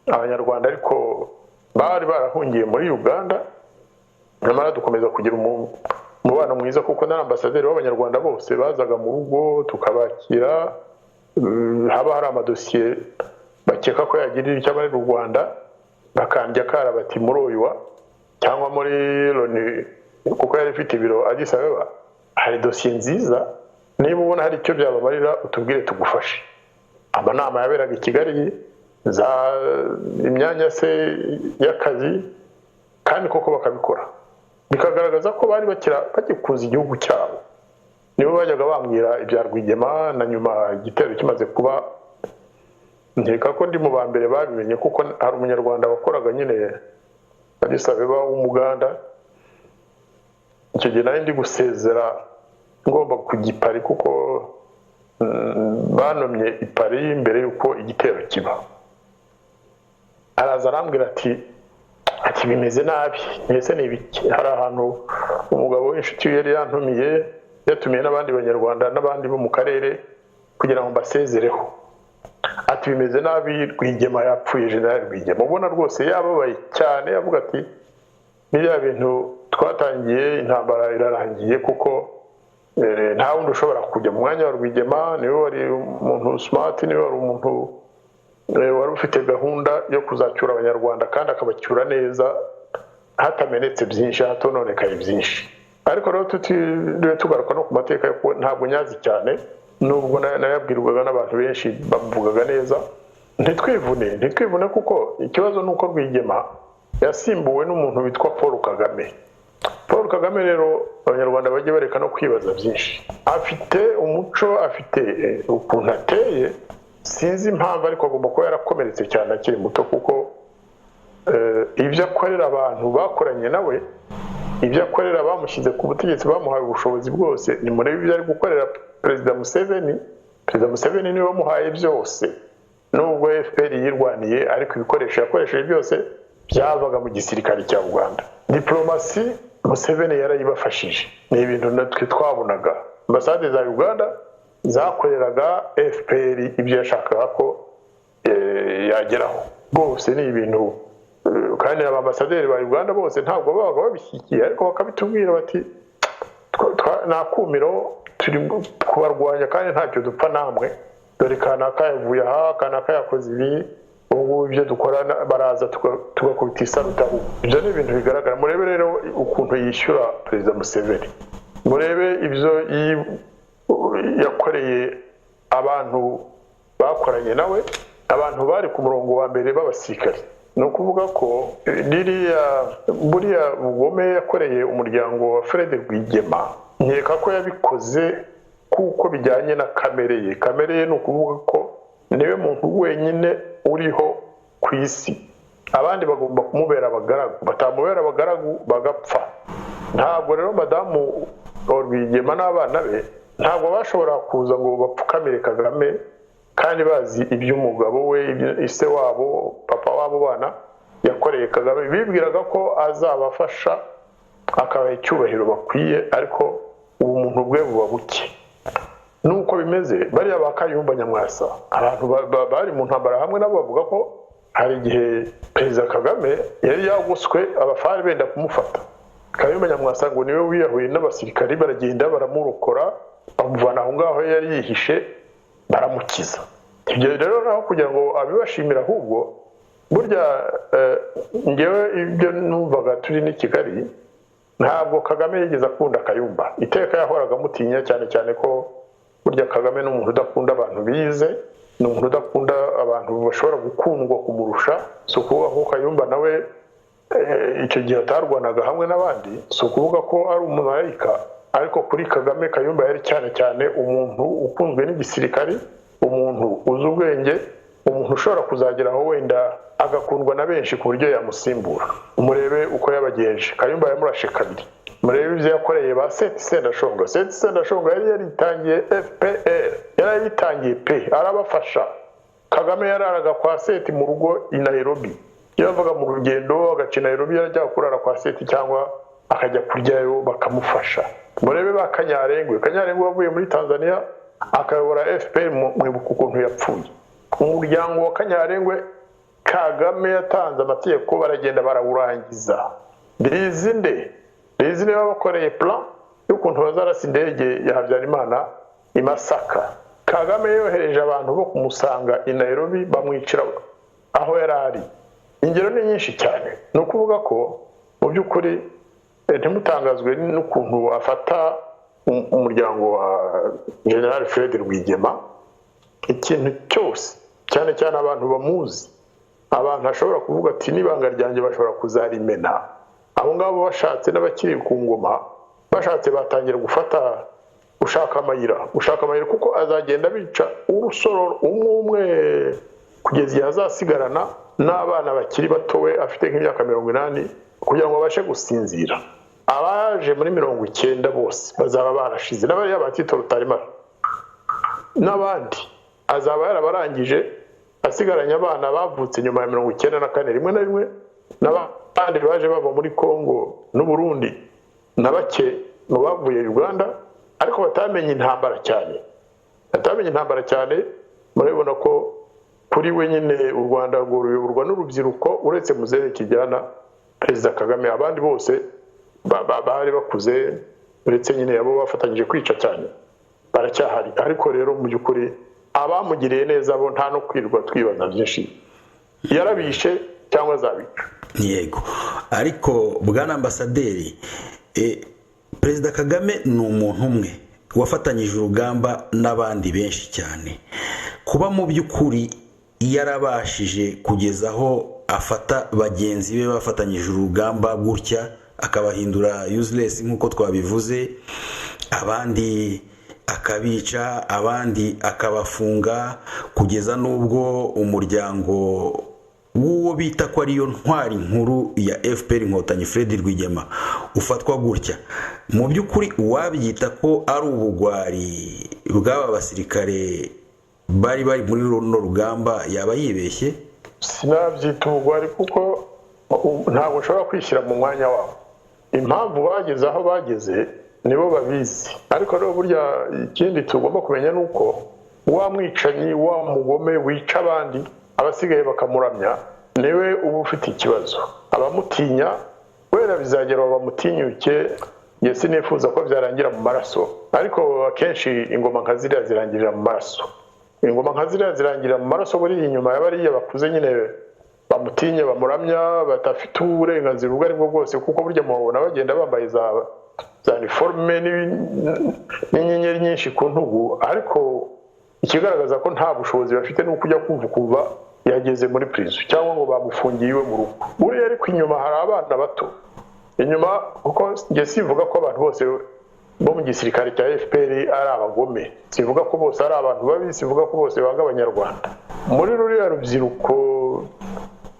abanyarwanda ariko bari barahungiye muri Uganda, nyamara dukomeza kugira umubano mwiza kuko n'ambasaderi b'abanyarwanda bose bazaga mu rugo tukabakira, haba hari amadosiye bakeka ko yagirira icyo abari mu Rwanda bakandya kara bati muri Oyowa cyangwa muri Loni, kuko yari ifite ibiro Addis Abeba, hari dosiye nziza, niba ubona hari icyo byabamarira utubwire tugufashe. Amanama yaberaga i Kigali, za imyanya se y'akazi, kandi koko bakabikora, bikagaragaza ko bari bagikuza igihugu cyabo. Nibo bajyaga bambwira ibya Rwigema, na nyuma igitero kimaze kuba nkeka ko ndi mu ba mbere babimenye, kuko hari umunyarwanda wakoraga nyine Addis Abeba w'Umuganda. Icyo gihe nari ndi gusezera ngomba kujya i Paris kuko banomye i Paris mbere y'uko igitero kiba. Araza arambwira ati bimeze nabi, mbese ni ibiki? Hari ahantu umugabo w'inshuti yari yantumiye, yatumiye n'abandi banyarwanda n'abandi bo mu karere kugira ngo mbasezereho. Ati bimeze nabi, Rwigema yapfuye, General Rwigema. Ubona rwose yababaye cyane, avuga ati biriya bintu twatangiye, intambara irarangiye kuko nta wundi ushobora kujya mu mwanya wa Rwigema. Niwe wari umuntu smart, niwe wari umuntu wari ufite gahunda yo kuzacyura abanyarwanda, kandi akabacyura neza hatamenetse byinshi, hatononekaye byinshi. Ariko rero tugaruka no ku mateka yo ntabwo nyazi cyane, nubwo nayabwirwaga n'abantu benshi bavugaga neza. Ntitwivune kuko ikibazo nuko Rwigema yasimbuwe n'umuntu witwa Paul Kagame. Paul Kagame rero abanyarwanda bagiye bareka no kwibaza byinshi. Afite umuco, afite ukuntu ateye, sinzi impamvu, ariko agomba kuba yarakomeretse cyane akiri muto, kuko ibyo akorera abantu bakoranye nawe, ibyo akorera bamushyize ku butegetsi, bamuhaye ubushobozi bwose. Ni murebe ibyo ari gukorera Perezida Museveni. Perezida Museveni niwe wamuhaye byose, nubwo FPR yirwaniye, ariko ibikoresho yakoresheje byose byavaga mu gisirikare cya Uganda. Diplomasi Museveni yarayibafashije, ni ibintu natwe twabonaga. Ambasade za Uganda zakoreraga FPR ibyo yashakaga ko yageraho. Bose ni ibintu, kandi abambasaderi ba Uganda bose ntabwo babaga babishyigikiye, ariko bakabitubwira bati nakumiro turi kubarwanya kandi ntacyo dupfa namwe, dore kanaka yavuye aha, kanaka yakoze ibi, ubu ibyo dukora baraza tugakubita isarutaho. Ibyo ni ibintu bigaragara. Murebe rero ukuntu yishyura Perezida Museveni, murebe ibyo yakoreye abantu bakoranye nawe, abantu bari ku murongo wa mbere b'abasirikare. Ni ukuvuga ko buriya bugome yakoreye umuryango wa Fred Rwigema, nkeka ko yabikoze kuko bijyanye na kamere ye. Kamere ye ni ukuvuga ko niwe muntu wenyine uriho ku isi, abandi bagomba kumubera abagaragu, batamubera abagaragu bagapfa. Ntabwo rero madamu Rwigema n'abana be ntabwo bashobora kuza ngo bapfukamire Kagame, kandi bazi iby'umugabo we, ise wabo, papa wabo bana yakoreye Kagame. Bibwiraga ko azabafasha akabaha icyubahiro bakwiye, ariko ubumuntu bwe buba buke. Nuko bimeze bariya ba Kayumba Nyamwasa, abantu bari mu ntambara hamwe nabo bavuga ko hari igihe Perezida Kagame yari yaguswe, abafari benda kumufata. Kayumba Nyamwasa ngo niwe wiyahuye n'abasirikari, baragenda baramurokora, bamuvana aho ngaho yari yihishe, baramukiza. Ibyo rero naho kugira ngo abibashimira, ahubwo burya ngewe ibyo numvaga turi ni Kigali, ntabwo Kagame yigeze akunda Kayumba. Iteka yahoraga mutinya, cyane cyane ko burya Kagame ni umuntu udakunda abantu bize, ni umuntu udakunda abantu bashobora gukundwa kumurusha. Si ukuvuga ko Kayumba nawe icyo gihe atarwanaga hamwe n'abandi, si ukuvuga ko ari umumarayika, ariko kuri Kagame Kayumba yari cyane cyane umuntu ukunzwe n'igisirikari, umuntu uzi ubwenge, umuntu ushobora kuzageraho wenda agakundwa na benshi ku buryo yamusimbura. Murebe uko yabagenje. Kayumba yamurashe kabiri. Murebe ibyo yakoreye ba Seth Sendashonga. Seth Sendashonga yari yaritangiye FPR, yari yitangiye pe, arabafasha. Kagame yararaga kwa Seth mu rugo i Nairobi. Yavaga mu rugendo agaca Nairobi, yarajya kurara kwa Seth cyangwa akajya kuryayo bakamufasha. Murebe ba Kanyarengwe. Kanyarengwe wavuye muri Tanzania akayobora FPR, mwibuka ukuntu yapfuye. Umuryango wa Kanyarengwe Kagame yatanze amategeko baragenda barawurangiza. Bizinde babakoreye plan y'ukuntu bazarasa indege ya Habyarimana i Masaka. Kagame yohereje abantu bo kumusanga i Nairobi bamwicira aho yari ari. Ingero ni nyinshi cyane. No kuvuga ko mu by'ukuri ntimutangazwe n'ukuntu afata umuryango wa General Fred Rwigema. Ikintu cyose cyane cyane abantu bamuzi, abantu ashobora kuvuga ati n'ibanga ryanjye bashobora kuzarimena. Abo ngabo bashatse n'abakiri ku ngoma bashatse batangira gufata ushaka amayira kuko azagenda bica urusororo umwe kugeza igihe azasigarana n'abana bakiri batowe afite nk'imyaka 80 kugira ngo abashe gusinzira. Abaje muri 90 bose bazaba barashize, n'abari abatito Rutarimara n'abandi azaba yarabarangije, asigaranye abana bavutse nyuma ya 94 rimwe na rimwe, n'abandi baje bava muri Kongo n'u Burundi na bake mu bavuye Uganda, ariko batamenye intambara cyane. Murabona ko kuri we nyine u Rwanda ruyoborwa n'urubyiruko, uretse Muzehe Kijyana Perezida Kagame, abandi bose bari bakuze, uretse nyine abo bafatanyije kwica cyane baracyahari. Ariko rero mu by'ukuri abamugiriye neza bo nta no kwirwa twibaza byinshi, yarabishe cyangwa azabica. Yego, ariko bwana ambasaderi, Perezida Kagame ni umuntu umwe wafatanyije urugamba n'abandi benshi cyane. Kuba mu by'ukuri yarabashije kugeza aho afata bagenzi be bafatanyije urugamba gutya akabahindura useless nk'uko twabivuze, abandi akabica, abandi akabafunga, kugeza n'ubwo umuryango w'uwo bita ko ariyo ntwari nkuru ya FPR Inkotanyi Fred Rwigema ufatwa gutya. Mu by'ukuri wabyita ko ari ubugwari bw'aba basirikare bari muri runo rugamba, yaba yibeshye? Sinabyita ubugwari kuko ntabwo ushobora kwishyira mu mwanya wabo. Impamvu bageze aho bageze nibo babizi. Ariko rero burya ikindi tugomba kumenya nuko wa mwicanyi, wa mugome wica abandi, abasigaye bakamuramya, niwe uba ufite ikibazo. Abamutinya wera bizagera bamutinyuke. Yesi nifuza ko byarangira mu maraso, ariko akenshi ingoma nka ziriya zirangirira mu maraso. Ingoma nka ziriya zirangirira mu maraso, buri inyuma y'abariya bakuze nyine bamutinya, bamuramya, batafite uburenganzira ubwo aribwo bwose, kuko burya mubona bagenda bambaye za uniforme n'inyenyeri nyinshi ku ntugu, ariko ikigaragaza ko nta bushobozi bafite nuko ujya kumva yageze muri prison cyangwa ngo bamufungiye iwe mu rugo. Buriya ariko inyuma hari abana bato inyuma, kuko nge sivuga ko abantu bose bo mu gisirikare cya FPR ari abagome, sivuga ko bose ari abantu babi, sivuga ko bose banga abanyarwanda. Muri ruriya rubyiruko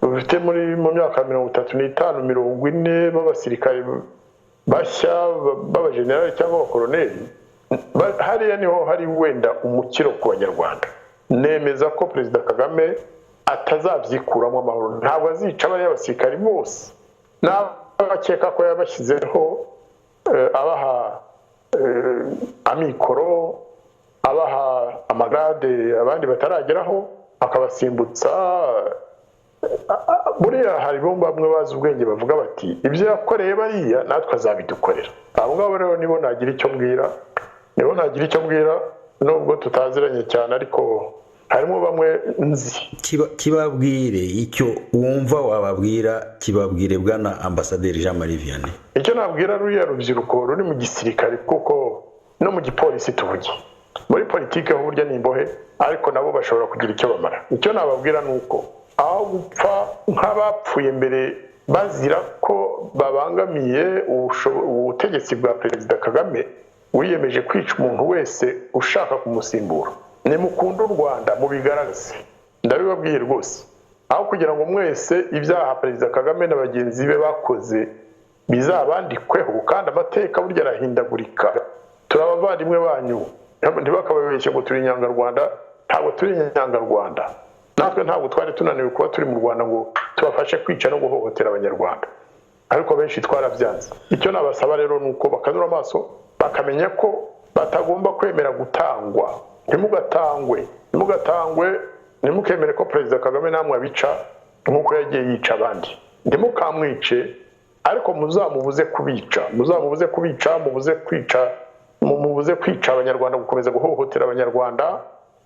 rufite mu myaka 35 40 b'abasirikare bashya b'abajenerali cyangwa abakoloneli, hariya niho hari wenda umukiro ku banyarwanda. Nemeza ko Perezida Kagame atazabyikuramo amahoro, ntabwo azica bariya basirikare bose, n'abakeka ko yabashyizeho abaha amikoro, abaha amagrade abandi batarageraho, akabasimbutsa. Buriya hari bamwe bazi ubwenge bavuga bati ibyo yakoreye bariya natwe azabidukorera. Abo ngabo rero nibo nagira icyo mbwira, nubwo tutaziranye cyane, ariko harimo bamwe nzi. Kibabwire icyo wumva wababwira, kibabwire bwana ambasaderi Jean Marie Vianney. Icyo nabwira ruriya rubyiruko ruri mu gisirikare, kuko no mu gipolisi tuvuge, muri politike ho burya ni imbohe, ariko nabo bashobora kugira icyo bamara. Icyo nababwira nuko aho gupfa nk'abapfuye mbere bazira ko babangamiye ubutegetsi bwa Perezida Kagame, wiyemeje kwica umuntu wese ushaka kumusimbura. Nimukunda u Rwanda mubigaragaze, ndabibabwiye rwose. aho kugira ngo mwese ibyaha Perezida Kagame na bagenzi be bakoze bizabandikweho, kandi amateka burya arahindagurika. Turi abavandimwe banyu, ntibakababeshye ngo turi inyangarwanda. Ntabwo turi inyangarwanda, natwe ntabwo twari tunaniwe kuba turi mu Rwanda ngo tubafashe kwica no guhohotera abanyarwanda, ariko benshi twarabyanze. Icyo nabasaba rero ni uko bakanura amaso bakamenya ko batagomba kwemera gutangwa. Ntimugatangwe, ntimukemere ko Perezida Kagame namwe abica nk'uko yagiye yica abandi. Ntimukamwice, ariko muzamubuze kubica, mubuze kwica abanyarwanda, gukomeza guhohotera abanyarwanda.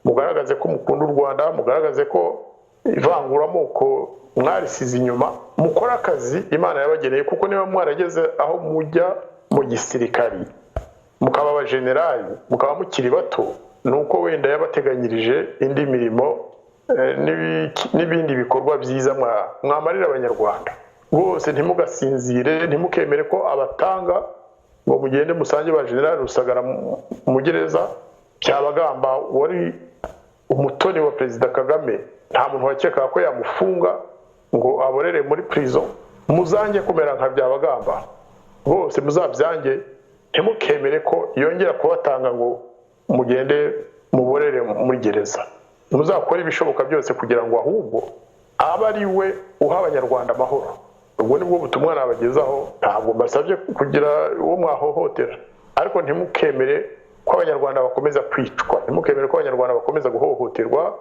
Mugaragaze ko mukunda u Rwanda, mugaragaze ko ivanguramoko mwarisize inyuma, mukora akazi Imana yabageneye. Kuko niba mwarageze aho mujya mu gisirikari, mukaba abajenerali, mukaba mukiri bato, nuko wenda yabateganyirije indi mirimo n'ibindi bikorwa byiza mwamarira abanyarwanda. Rwose ntimugasinzire, ntimukemere ko abatanga ngo mugende musange ba General Rusagara mu gereza. Byabagamba wari umutoni wa Perezida Kagame, nta muntu wakeka ko yamufunga ngo aborere muri prison. Muzange kumera nka Byabagamba, bose muzabyange. Ntimukemere ko yongera kubatanga ngo mugende muborere muri gereza. Muzakora ibishoboka byose kugira ngo ahubwo abe ari we uha abanyarwanda amahoro. Ubwo nibwo butumwa nabagezaho. Ntabwo mbasabye kugira uwo mwahohotera, ariko ntimukemere ko abanyarwanda bakomeza kwicwa, ntimukemere ko abanyarwanda bakomeza guhohoterwa,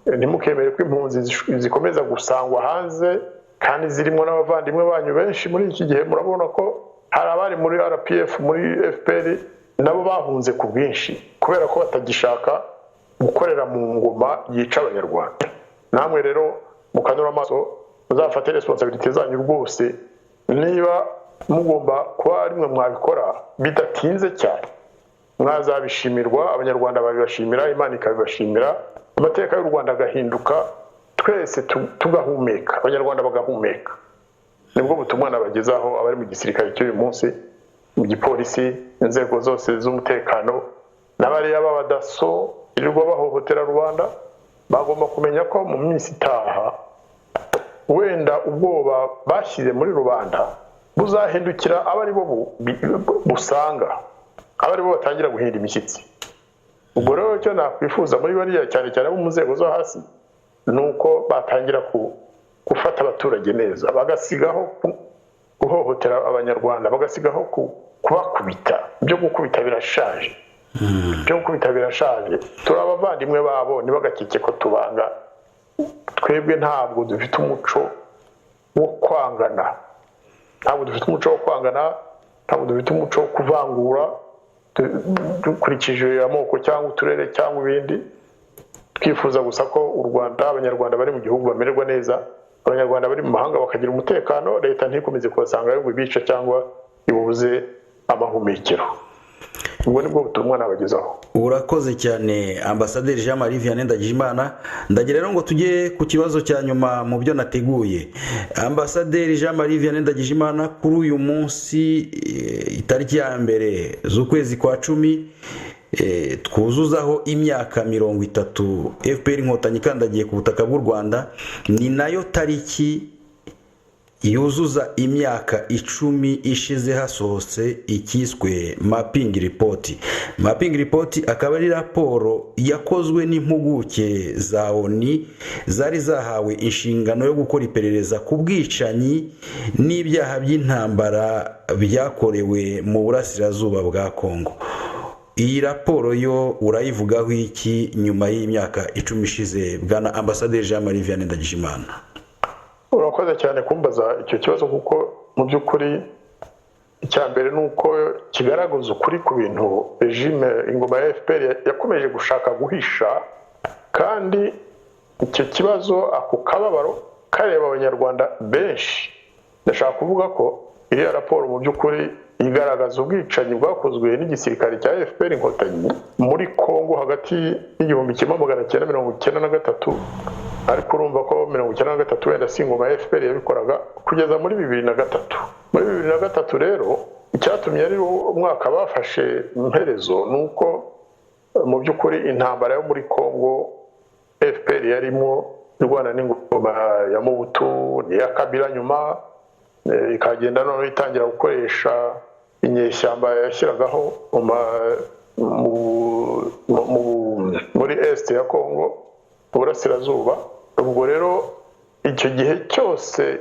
ntimukemere ko impunzi zikomeza gusangwa hanze kandi zirimo n'abavandimwe banyu benshi. Muri iki gihe murabona ko hari abari muri RPF, muri FPR, nabo bahunze ku bwinshi kubera ko batagishaka gukorera mu ngoma yica abanyarwanda. Namwe rero mukanura amaso, muzafate responsibility zanyu rwose. Niba mugomba kuba rimwe mwabikora bidatinze cyane, mwazabishimirwa, abanyarwanda babibashimira, Imana ikabibashimira, amateka y'u Rwanda agahinduka, twese tugahumeka, abanyarwanda bagahumeka. Nibwo butumwa nabagezaho abari mu gisirikare cy'uyu munsi, mu gipolisi, inzego zose z'umutekano, n'abariya b'abadaso birirwa bahohotera rubanda. Bagomba kumenya ko mu minsi itaha wenda ubwoba bashyize muri rubanda buzahindukira abari bo busanga, abari bo batangira guhinda imishyitsi. Ubwo rero cyo nakwifuza muri bariya cyane cyane bo mu nzego zo hasi, nuko batangira gufata abaturage neza, bagasigaho guhohotera abanyarwanda, bagasigaho kubakubita. Ibyo gukubita birashaje, turi abavandimwe babo, ntibagakeke ko tubanga. Twebwe ntabwo dufite umuco wo kwangana, ntabwo dufite umuco wo kuvangura dukurikije amoko cyangwa uturere cyangwa ibindi. Twifuza gusa ko u Rwanda, abanyarwanda bari mu gihugu bamererwa neza, abanyarwanda bari mu mahanga bakagira umutekano, leta ntikomeze kubasanga yo bica cyangwa ibubuze amahumekero. Ubwo nibwo butumwa nabagezaho. Urakoze cyane Ambasaderi Jean Marie Vianney Ndagijimana. Ndagira rero ngo tujye ku kibazo cya nyuma mu byo nateguye. Ambasaderi Jean Marie Vianney Ndagijimana, kuri uyu munsi itariki ya mbere z'ukwezi kwa 10 twuzuzaho imyaka 30 FPR Inkotanyi ikandagiye ku butaka bw'u Rwanda, ni nayo tariki yuzuza imyaka 10 ishize hasohotse ikiswe mapping report. Mapping report akaba ari raporo yakozwe n'impuguke za ONU zari zahawe inshingano yo gukora iperereza ku bwicanyi n'ibyaha by'intambara byakorewe mu burasirazuba bwa Kongo. Iyi raporo yo urayivugaho iki nyuma y'imyaka 10 ishize, bwana Ambasaderi Jean Marie Vianney Ndagijimana? Urakoze cyane kumbaza icyo kibazo, kuko mu by'ukuri icya mbere nuko kigaragaza ukuri ku bintu regime ingoma ya FPR yakomeje gushaka guhisha, kandi icyo kibazo ako kababaro kareba abanyarwanda benshi. Ndashaka kuvuga ko iriya raporo mu by'ukuri igaragaza ubwicanyi bwakozwe n'igisirikare cya FPR Inkotanyi muri Kongo hagati y'igihumbi 1993, ariko urumva ko 1993 wenda si ingoma ya FPR yabikoraga, kugeza muri 2003. Muri 2003 rero icyatumye ari umwaka bafashe imperezo nuko mu by'ukuri intambara yo muri Kongo FPR yarimo irwana n'ingoma ya Mobutu n'iya Kabila nyuma, ikagenda noneho itangira gukoresha inyeshyamba yashyiragaho muri est ya Congo, uburasirazuba. Ubwo rero icyo gihe cyose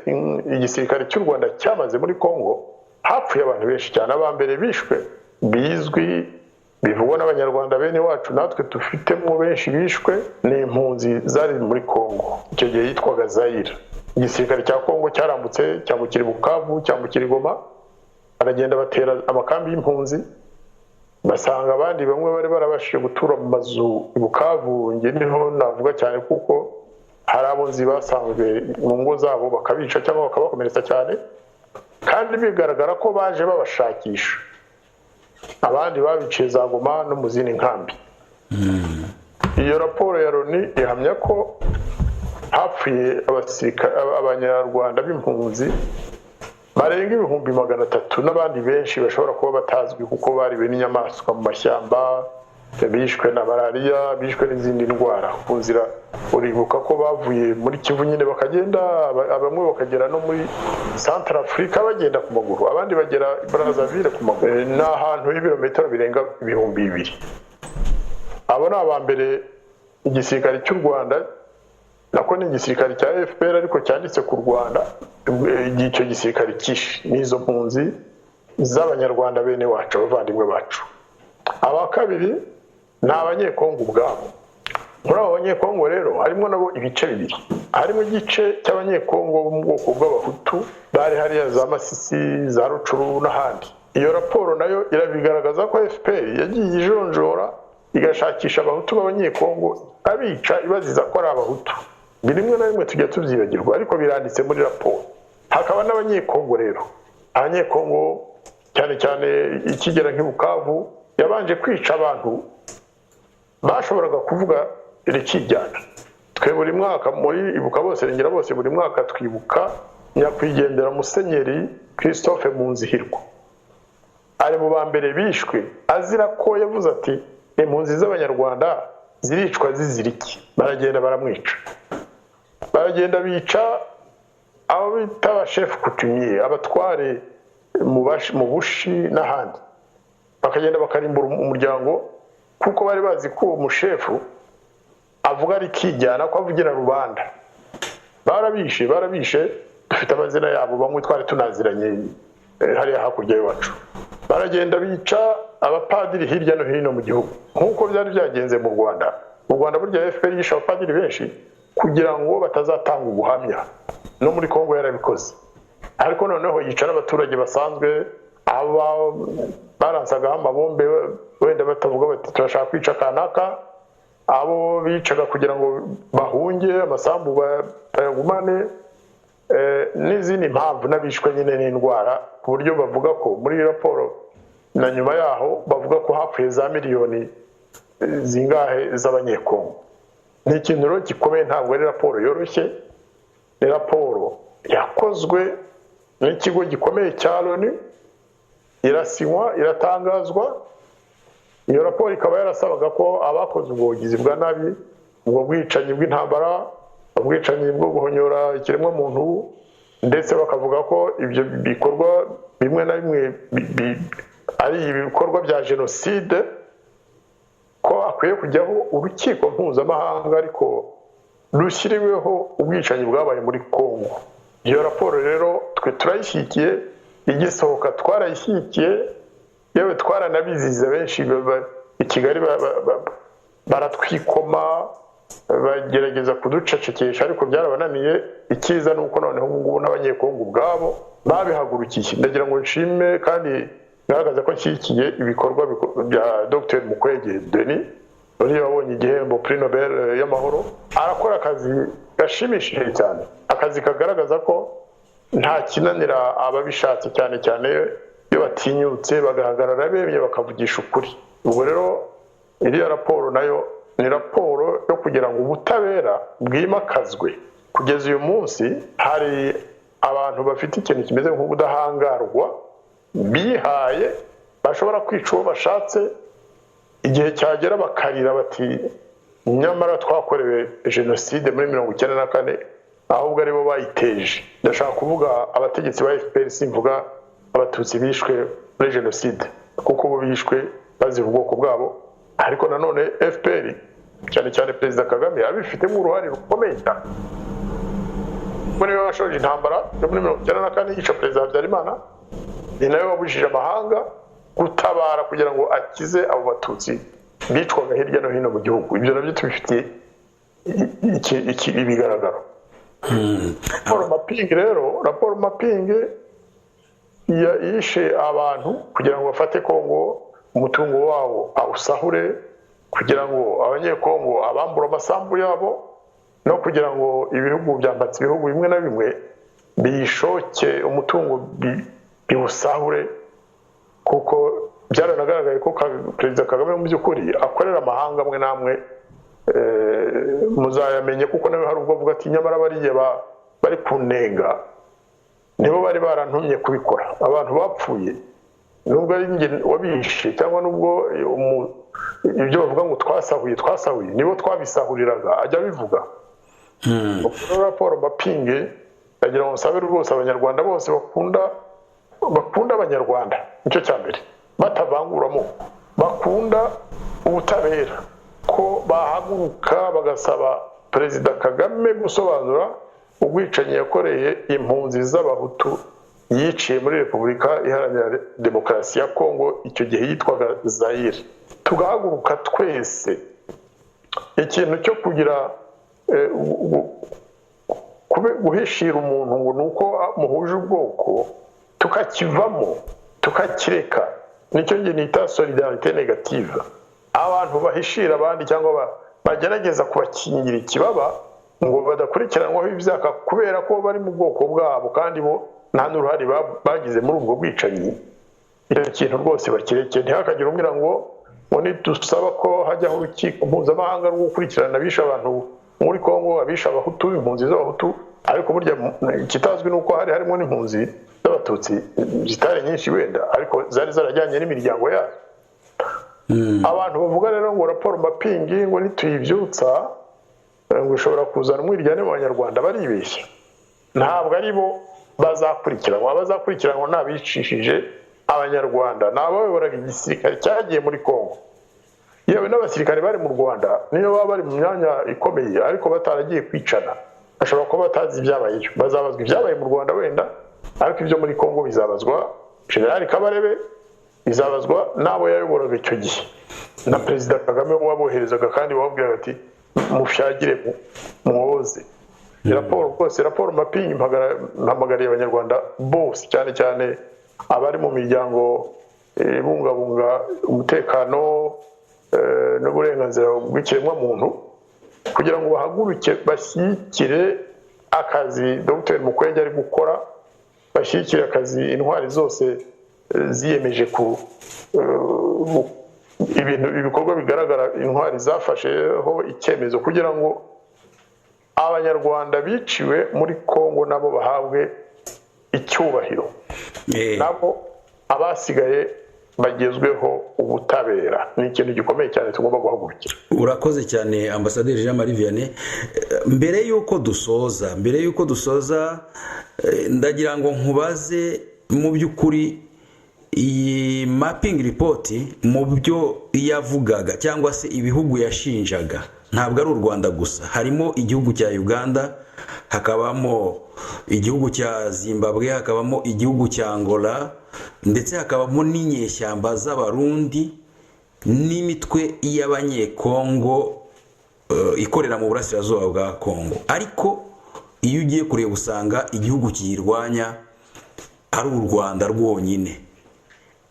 igisirikare cy'u Rwanda cyamaze muri Congo, hapfuye abantu benshi cyane. Abambere bishwe bizwi bivugwa n'abanyarwanda bene wacu, natwe dufitemo benshi bishwe, ni impunzi zari muri Congo. Icyo gihe yitwaga Zaire. Igisirikare cya Congo cyarambutse cyambukira Bukavu, cyambukira Goma, baragenda batera amakambi y'impunzi, basanga abandi bamwe bari barabashije gutura mu mazu i Bukavu. Nge niho navuga cyane kuko hari abo nzi basanzwe mu ngo zabo bakabica cyangwa bakabakomeretsa cyane, kandi bigaragara ko baje babashakisha. Abandi babiciye za Goma no mu zindi nkambi. Iyo raporo ya Loni ihamya ko hapfuye abanyarwanda b'impunzi barenga 300,000 n'abandi benshi bashobora kuba batazwi kuko bariwe n'inyamaswa mu mashyamba, bishwe na malaria, bishwe n'izindi ndwara ku nzira. Uribuka ko bavuye muri Kivu nyine bakagenda, bamwe bakagera no muri Central Africa bagenda ku maguru, abandi bagera Brazzaville ku maguru, n'ahantu y'ibirometero birenga 2,000. Abo ni abambere igisirikare cy'u Rwanda, nako ni igisirikare cya FPR ariko cyanditse ku Rwanda, icyo gisirikare kishe n'izo mpunzi z'abanyarwanda bene wacu, abavandimwe bacu. Aba kabiri ni abanyekongo ubwabo. Muri abo banyekongo rero harimo nabo ibice bibiri. Harimo igice cy'abanyekongo bo mu bwoko bw'abahutu bari hariya za Masisi, za Rucuru n'ahandi. Iyo raporo nayo irabigaragaza ko FPR yagiye ijonjora igashakisha abahutu b'abanyekongo, abica ibaziza ko ari abahutu. Rimwe na rimwe tujya tubyibagirwa, ariko biranditse muri raporo. Hakaba n'abanyekongo rero. Abanyekongo cyane cyane ikigera nk'Ibukavu yabanje kwica abantu bashoboraga kuvuga rikijyana. Twe buri mwaka muri Ibuka bose rengera bose buri mwaka twibuka nyakwigendera Musenyeri Christophe Munzihirwa. Ari mu bambere bishwe azira ko yavuze ati impunzi z'abanyarwanda ziricwa ziziriki. Baragenda baramwica. Baragenda bica abo bita abashefu coutumier, abatware mu Bushi n'ahandi. Bakagenda bakarimbura umuryango kuko bari bazi ko uwo mushefu avuga ari kijyana, ko avugira rubanda. Barabishe dufite amazina yabo, bamwe twari tunaziranye hariya hakurya y'iwacu. Baragenda bica abapadiri hirya no hino mu gihugu nk'uko byari byagenze mu Rwanda. Mu Rwanda burya FPR yishe abapadiri benshi kugira ngo batazatanga ubuhamya, no muri Kongo yarabikoze. Ariko noneho yica n'abaturage basanzwe, aba baransaga amabombe wenda batavuga bati turashaka kwica kanaka, abo bicaga kugira ngo bahunge amasambu bayagumane, n'izindi mpamvu n'abishwe nyine n'indwara, ku buryo bavuga ko muri raporo na nyuma yaho bavuga ko hapfuye za miliyoni zingahe z'abanyekongo. Ni ikintu rero gikomeye, ntabwo ari raporo yoroshye. Ni raporo yakozwe n'ikigo gikomeye cya Loni, irasinywa, iratangazwa. Iyo raporo ikaba yarasabaga ko abakoze ubugizi bwa nabi, ubwo bwicanyi bw'intambara, ubwicanyi bwo guhonyora ikiremwa muntu, ndetse bakavuga ko ibyo bikorwa bimwe na bimwe ari ibikorwa bya jenoside, ko akwiye kujyaho urukiko mpuzamahanga ariko rushyiriweho ubwicanyi bwabaye muri Kongo. Iyo raporo rero twe turayishyigikiye, igisohoka twarayishyigikiye, yewe twaranabiziza benshi i Kigali baratwikoma, bagerageza kuducecekesha, ariko byarabananiye. Ikiza nuko noneho ngubu n'abanyekongo ubwabo babihagurukiye. Ndagira ngo nshime kandi ngaragaza ko nshyigikiye ibikorwa bya Dr Mukwege Denis, uriya wabonye igihembo Prix Nobel y'amahoro. Arakora akazi gashimishije cyane, akazi kagaragaza ko nta kinanira ababishatse, cyane cyane iyo batinyutse bagahagarara bemye bakavugisha ukuri. Ubwo rero iriya raporo nayo ni raporo yo kugira ngo ubutabera bwimakazwe. Kugeza uyu munsi hari abantu bafite ikintu kimeze nk'ubudahangarwa bihaye, bashobora kwica uwo bashatse, igihe cyagera bakarira bati nyamara twakorewe jenoside muri 1994 ahubwo aribo bayiteje. Ndashaka kuvuga abategetsi ba FPR, simvuga abatutsi bishwe muri jenoside kuko bo bishwe bazira ubwoko bwabo, ariko nanone FPR cyane cyane Perezida Kagame abifitemo uruhare rukomeye cyane. Muri bashoje intambara yo muri 1994 yica Perezida Habyarimana, ni nawe wabujije amahanga gutabara kugira ngo akize abo batutsi bicwaga hirya no hino mu gihugu. Ibyo nabyo tubifitiye ibigaragaro. Raporo mapping yishe abantu kugira ngo bafate Kongo, umutungo wabo awusahure, kugira ngo abanyekongo abambura amasambu yabo, no kugira ngo ibihugu byambatse ibihugu bimwe na bimwe bishoke umutungo biwusahure, kuko byaranagaragaye ko Perezida Kagame mu by'ukuri akorera amahanga amwe namwe. Muzayamenye kuko nawe hari ubwo avuga ati nyamara bariye bari kunenga nibo bari barantumye kubikora. Abantu bapfuye nubwo ari nge wabishe, cyangwa nubwo ibyo bavuga ngo twasahuye nibo twabisahuriraga, ajya bivuga. Raporo mapping agira ngo nsabire rwose abanyarwanda bose bakunda abanyarwanda, nicyo cya mbere, batavanguramo, bakunda ubutabera, ko bahaguruka bagasaba Perezida Kagame gusobanura ubwicanyi yakoreye impunzi z'abahutu yiciye muri Repubulika Iharanira Demokarasi ya Kongo, icyo gihe yitwaga Zaire. Tugahaguruka twese, ikintu cyo kugira guhishira umuntu ngo nuko muhuje ubwoko tukakivamo tukakireka, nicyo nge nita solidarite negative. Abantu bahishira abandi cyangwa bagerageza kubakingira ikibaba ngo badakurikiranwaho ibyaha kubera ko bari mu bwoko bwabo kandi bo nta n'uruhare bagize muri ubwo bwicanyi. Icyo kintu rwose bakireke, ntihakagire umwira ngo dusaba ko hajyaho urukiko mpuzamahanga rwo gukurikirana abisha abantu muri Kongo, abisha abahutu, impunzi z'abahutu. Ariko burya ikitazwi nuko harimo n'impunzi z'abatutsi zitari nyinshi wenda, ariko zari zarajyanye n'imiryango yazo. Abantu bavuga rero ngo raporo mapping ngo nituyibyutsa ngo ishobora kuzana umwiryane mu banyarwanda, baribeshya. Ntabwo ari bo bazakurikiranwa n'abicishije abanyarwanda, n'abayoboraga igisirikare cyagiye muri Kongo. Yewe n'abasirikare bari mu Rwanda niyo baba bari mu myanya ikomeye ariko bataragiye kwicana, ashobora kuba batazi ibyabayeyo. Bazabazwa ibyabaye mu Rwanda wenda, ariko ibyo muri Kongo bizabazwa General Kabarebe, bizabazwa n'abo yayoboraga icyo gihe, na Perezida Kagame waboherezaga kandi wababwiraga ati mufyagire muhoze. Raporo mapping mpamagariye abanyarwanda bose, cyane cyane abari mu miryango ibungabunga umutekano n'uburenganzira bw'ikiremwamuntu, kugira ngo bahaguruke bashyigikire akazi Dr Mukwege ari gukora, bashyigikire akazi intwari zose ziyemeje ku ibikorwa bigaragara intwari zafasheho icyemezo, kugira ngo abanyarwanda biciwe muri Kongo nabo bahabwe icyubahiro, nabo abasigaye bagezweho ubutabera. Ni ikintu gikomeye cyane tugomba guhagurukira. Urakoze cyane Ambasaderi Jean Marie Vianney. Mbere yuko dusoza ndagira ngo nkubaze mu by'ukuri iyi mapping report mu byo yavugaga cyangwa se ibihugu yashinjaga ntabwo ari u Rwanda gusa, harimo igihugu cya Uganda, hakabamo igihugu cya Zimbabwe, hakabamo igihugu cya Angola, ndetse hakabamo n'inyeshyamba z'abarundi n'imitwe y'abanyekongo ikorera mu burasirazuba bwa Kongo. Ariko iyo ugiye kureba usanga igihugu kiyirwanya ari u Rwanda rwonyine.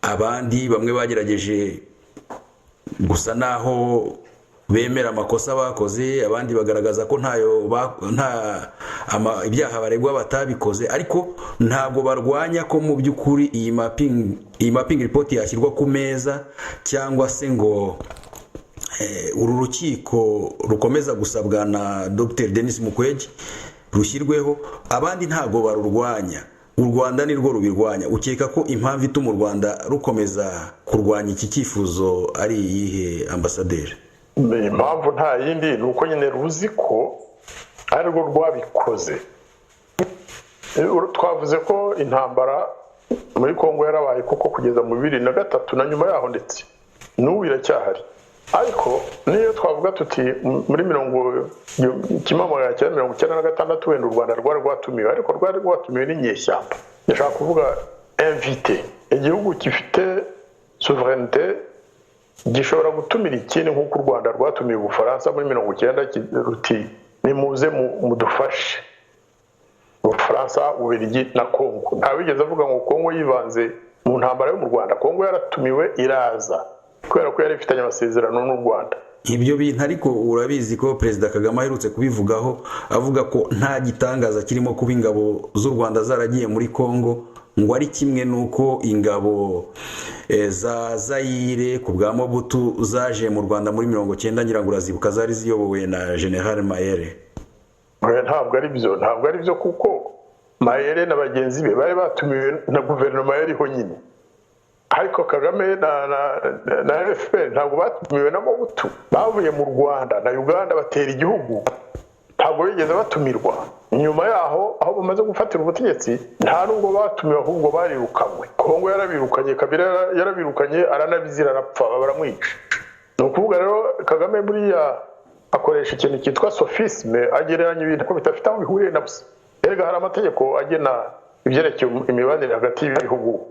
Abandi bamwe bagerageje gusa naho bemera amakosa bakoze, abandi bagaragaza ko ibyaha baregwa batabikoze, ariko ntabwo barwanya ko mu by'ukuri iyi mapping report yashyirwa ku meza, cyangwa se ngo uru rukiko rukomeza gusabwa na Dr Denis Mukwege rushyirweho. Abandi ntabwo barurwanya, u Rwanda ni rwo rubirwanya. Ukeka ko impamvu ituma u Rwanda rukomeza kurwanya iki cyifuzo ari iyihe, Ambasaderi? impamvu nta yindi ni uko nyine ruzi ko arirwo rwabikoze. Twavuze ko intambara muri Kongo yarabaye koko kugeza mu 2003 na nyuma yaho ndetse n'ubu iracyahari, ariko niyo twavuga tuti muri 1996 wenda u Rwanda rwari rwatumiwe, ariko rwari rwatumiwe n'inyeshyamba. Ndashaka kuvuga invité, igihugu gifite souveraineté gishobora gutumira ikindi nk'uko u Rwanda rwatumiye Ubufaransa muri 1990 ruti nimuze mudufashe. Ubufaransa, Ububiligi na Kongo, ntabigeze avuga ngo Kongo yivanze mu ntambara yo mu Rwanda. Kongo yaratumiwe iraza kubera ko yari ifitanye amasezerano n'u Rwanda. Ibyo bintu ariko urabizi ko Perezida Kagame aherutse kubivugaho, avuga ko nta gitangaza kirimo kuba ingabo z'u Rwanda zaragiye muri Kongo, ngo ari kimwe nuko ingabo za Zaire ku bwa Mobutu zaje mu Rwanda muri 1990 ngira ngo urazibuka, zari ziyobowe na General Mayere. Ntabwo ari byo kuko Mayere na bagenzi be bari batumiwe na guverinoma yariho nyine, ariko Kagame na FPR ntabwo batumiwe na Mobutu. Bavuye mu Rwanda na Uganda batera igihugu, ntabwo bigeze batumirwa. Nyuma yaho aho bamaze gufatira ubutegetsi nta nubwo batumiwe, ahubwo barirukanywe. Kongo yarabirukanye, Kabila yarabirukanye, aranabizira arapfa, baramwica. Ni ukuvuga rero Kagame buriya akoresha ikintu cyitwa sophisme, agereranya ibintu ko bitafite aho bihuriye na busa. Erega hari amategeko agena ibyerekeye imibanire hagati y'ibihugu.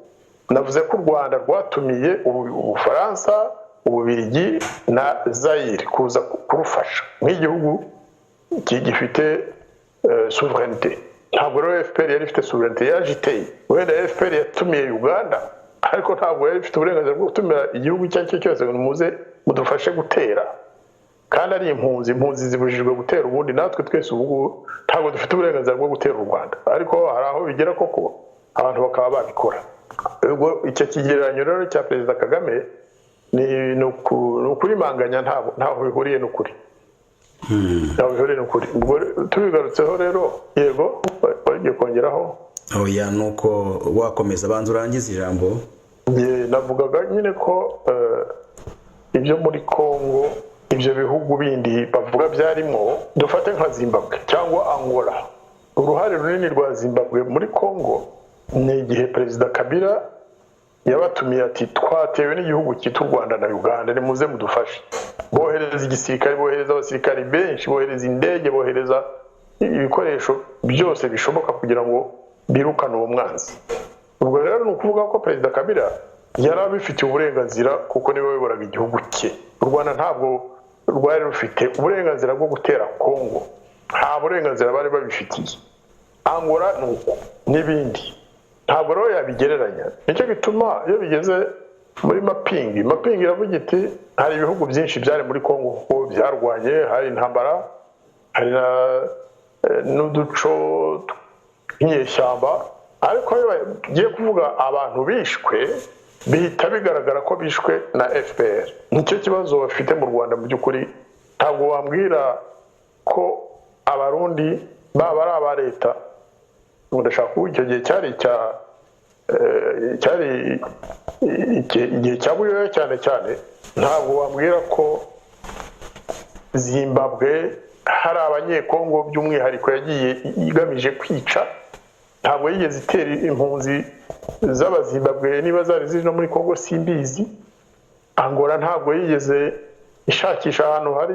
Navuze ko u Rwanda rwatumiye Ubufaransa, Ububiligi na Zaire kuza kurufasha nk'igihugu gifite souveraineté. Ntabwo rero FPR yari ifite souveraineté, yaje iteye. Wenda FPR yatumiye Uganda, ariko ntabwo yari ifite uburenganzira bwo gutumira igihugu icyo ari cyo cyose ngo muze mudufashe gutera. Kandi ari impunzi zibujijwe gutera. Ubundi natwe twese ubu ntabwo dufite uburenganzira bwo gutera u Rwanda, ariko hari aho bigera koko abantu bakaba babikora. Ubwo icyo kigereranyo rero cya Perezida Kagame ni ukurimanganya, ntaho bihuriye n'ukuri. Ntaho bihuriye n'ukuri. Ubwo tubigarutseho rero, yego bagiye kongeraho. Oya, nuko wakomeza banza urangiza ijambo. Navugaga nyine ko ibyo muri Kongo, ibyo bihugu bindi bavuga byarimo, dufate nka Zimbabwe cyangwa Angola. Uruhare runini rwa Zimbabwe muri Kongo ni igihe Perezida Kabila yabatumiye ati twatewe n'igihugu cyitwa u Rwanda na Uganda, nimuze mudufashe. Bohereza igisirikare, bohereza abasirikari benshi, bohereza indege, bohereza ibikoresho byose bishoboka kugira ngo birukane uwo mwanzi. Ubwo rero ni ukuvuga ko Perezida Kabila yari abifitiye uburenganzira kuko niwe wayoboraga igihugu cye. U Rwanda ntabwo rwari rufite uburenganzira bwo gutera Kongo, nta burenganzira bari babifitiye. Angola nuko n'ibindi ntabwo rero yabigereranya. Nicyo gituma iyo bigeze muri mapping iravuga iti hari ibihugu byinshi byari muri Kongo kuko byarwanye, hari intambara, hari n'uduco nk'inyeshyamba, ariko iyo bagiye kuvuga abantu bishwe bihita bigaragara ko bishwe na FPR. Nicyo kibazo bafite mu Rwanda mu by'ukuri. Ntabwo wambwira ko abarundi baba ari aba leta, ndashaka kuvuga icyo gihe cyari igihe cya Buyoya cyane cyane. Ntabwo wambwira ko Zimbabwe hari abanyekongo by'umwihariko yagiye igamije kwica. Ntabwo yigeze itera impunzi z'abazimbabwe, niba zari ziri no muri Kongo simbizi. Angola ntabwo yigeze ishakisha ahantu hari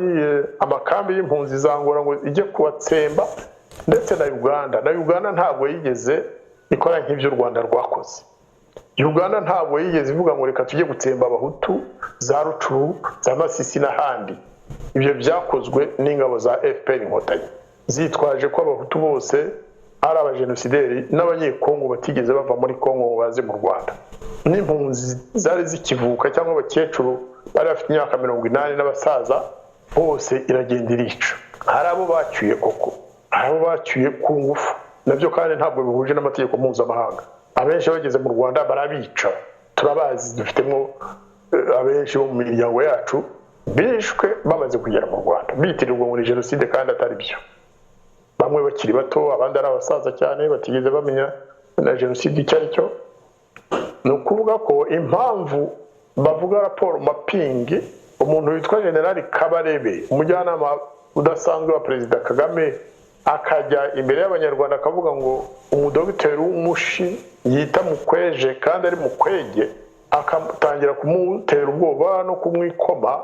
amakambi y'impunzi za Angola ngo ijye kubatsemba, ndetse na Uganda ntabwo yigeze ikora nk'ibyo u Rwanda rwakoze. Uganda ntabwo yigeze ivuga ngo reka tujye gutsemba abahutu za Rucuru, za Masisi n'ahandi. Ibyo byakozwe n'ingabo za FPR Inkotanyi zitwaje ko abahutu bose ari abajenosideri n'abanyekongo batigeze bava muri Kongo ngo baze mu Rwanda. N'impunzi zari zikivuka cyangwa abakecuru bari bafite imyaka 80 n'abasaza bose iragenda irica. Hari abo bacyuye koko, hari abo bacyuye ku ngufu, nabyo kandi ntabwo bihuje n'amategeko mpuzamahanga. Abenshi bageze mu Rwanda barabica, turabazi, dufitemo abenshi bo mu miryango yacu bishwe bamaze kugera mu Rwanda bitirirwa muri jenoside kandi atari byo. Bamwe bakiri bato, abandi ari abasaza cyane batigeze bamenya na jenoside icyo ari cyo. Ni ukuvuga ko impamvu bavuga raporo mapping umuntu witwa General Kabarebe umujyanama udasanzwe wa Perezida Kagame akajya imbere y'abanyarwanda akavuga ngo umudogiteri w'umushi yita Mukweje kandi ari Mukwege, akatangira kumutera ubwoba no kumwikoma,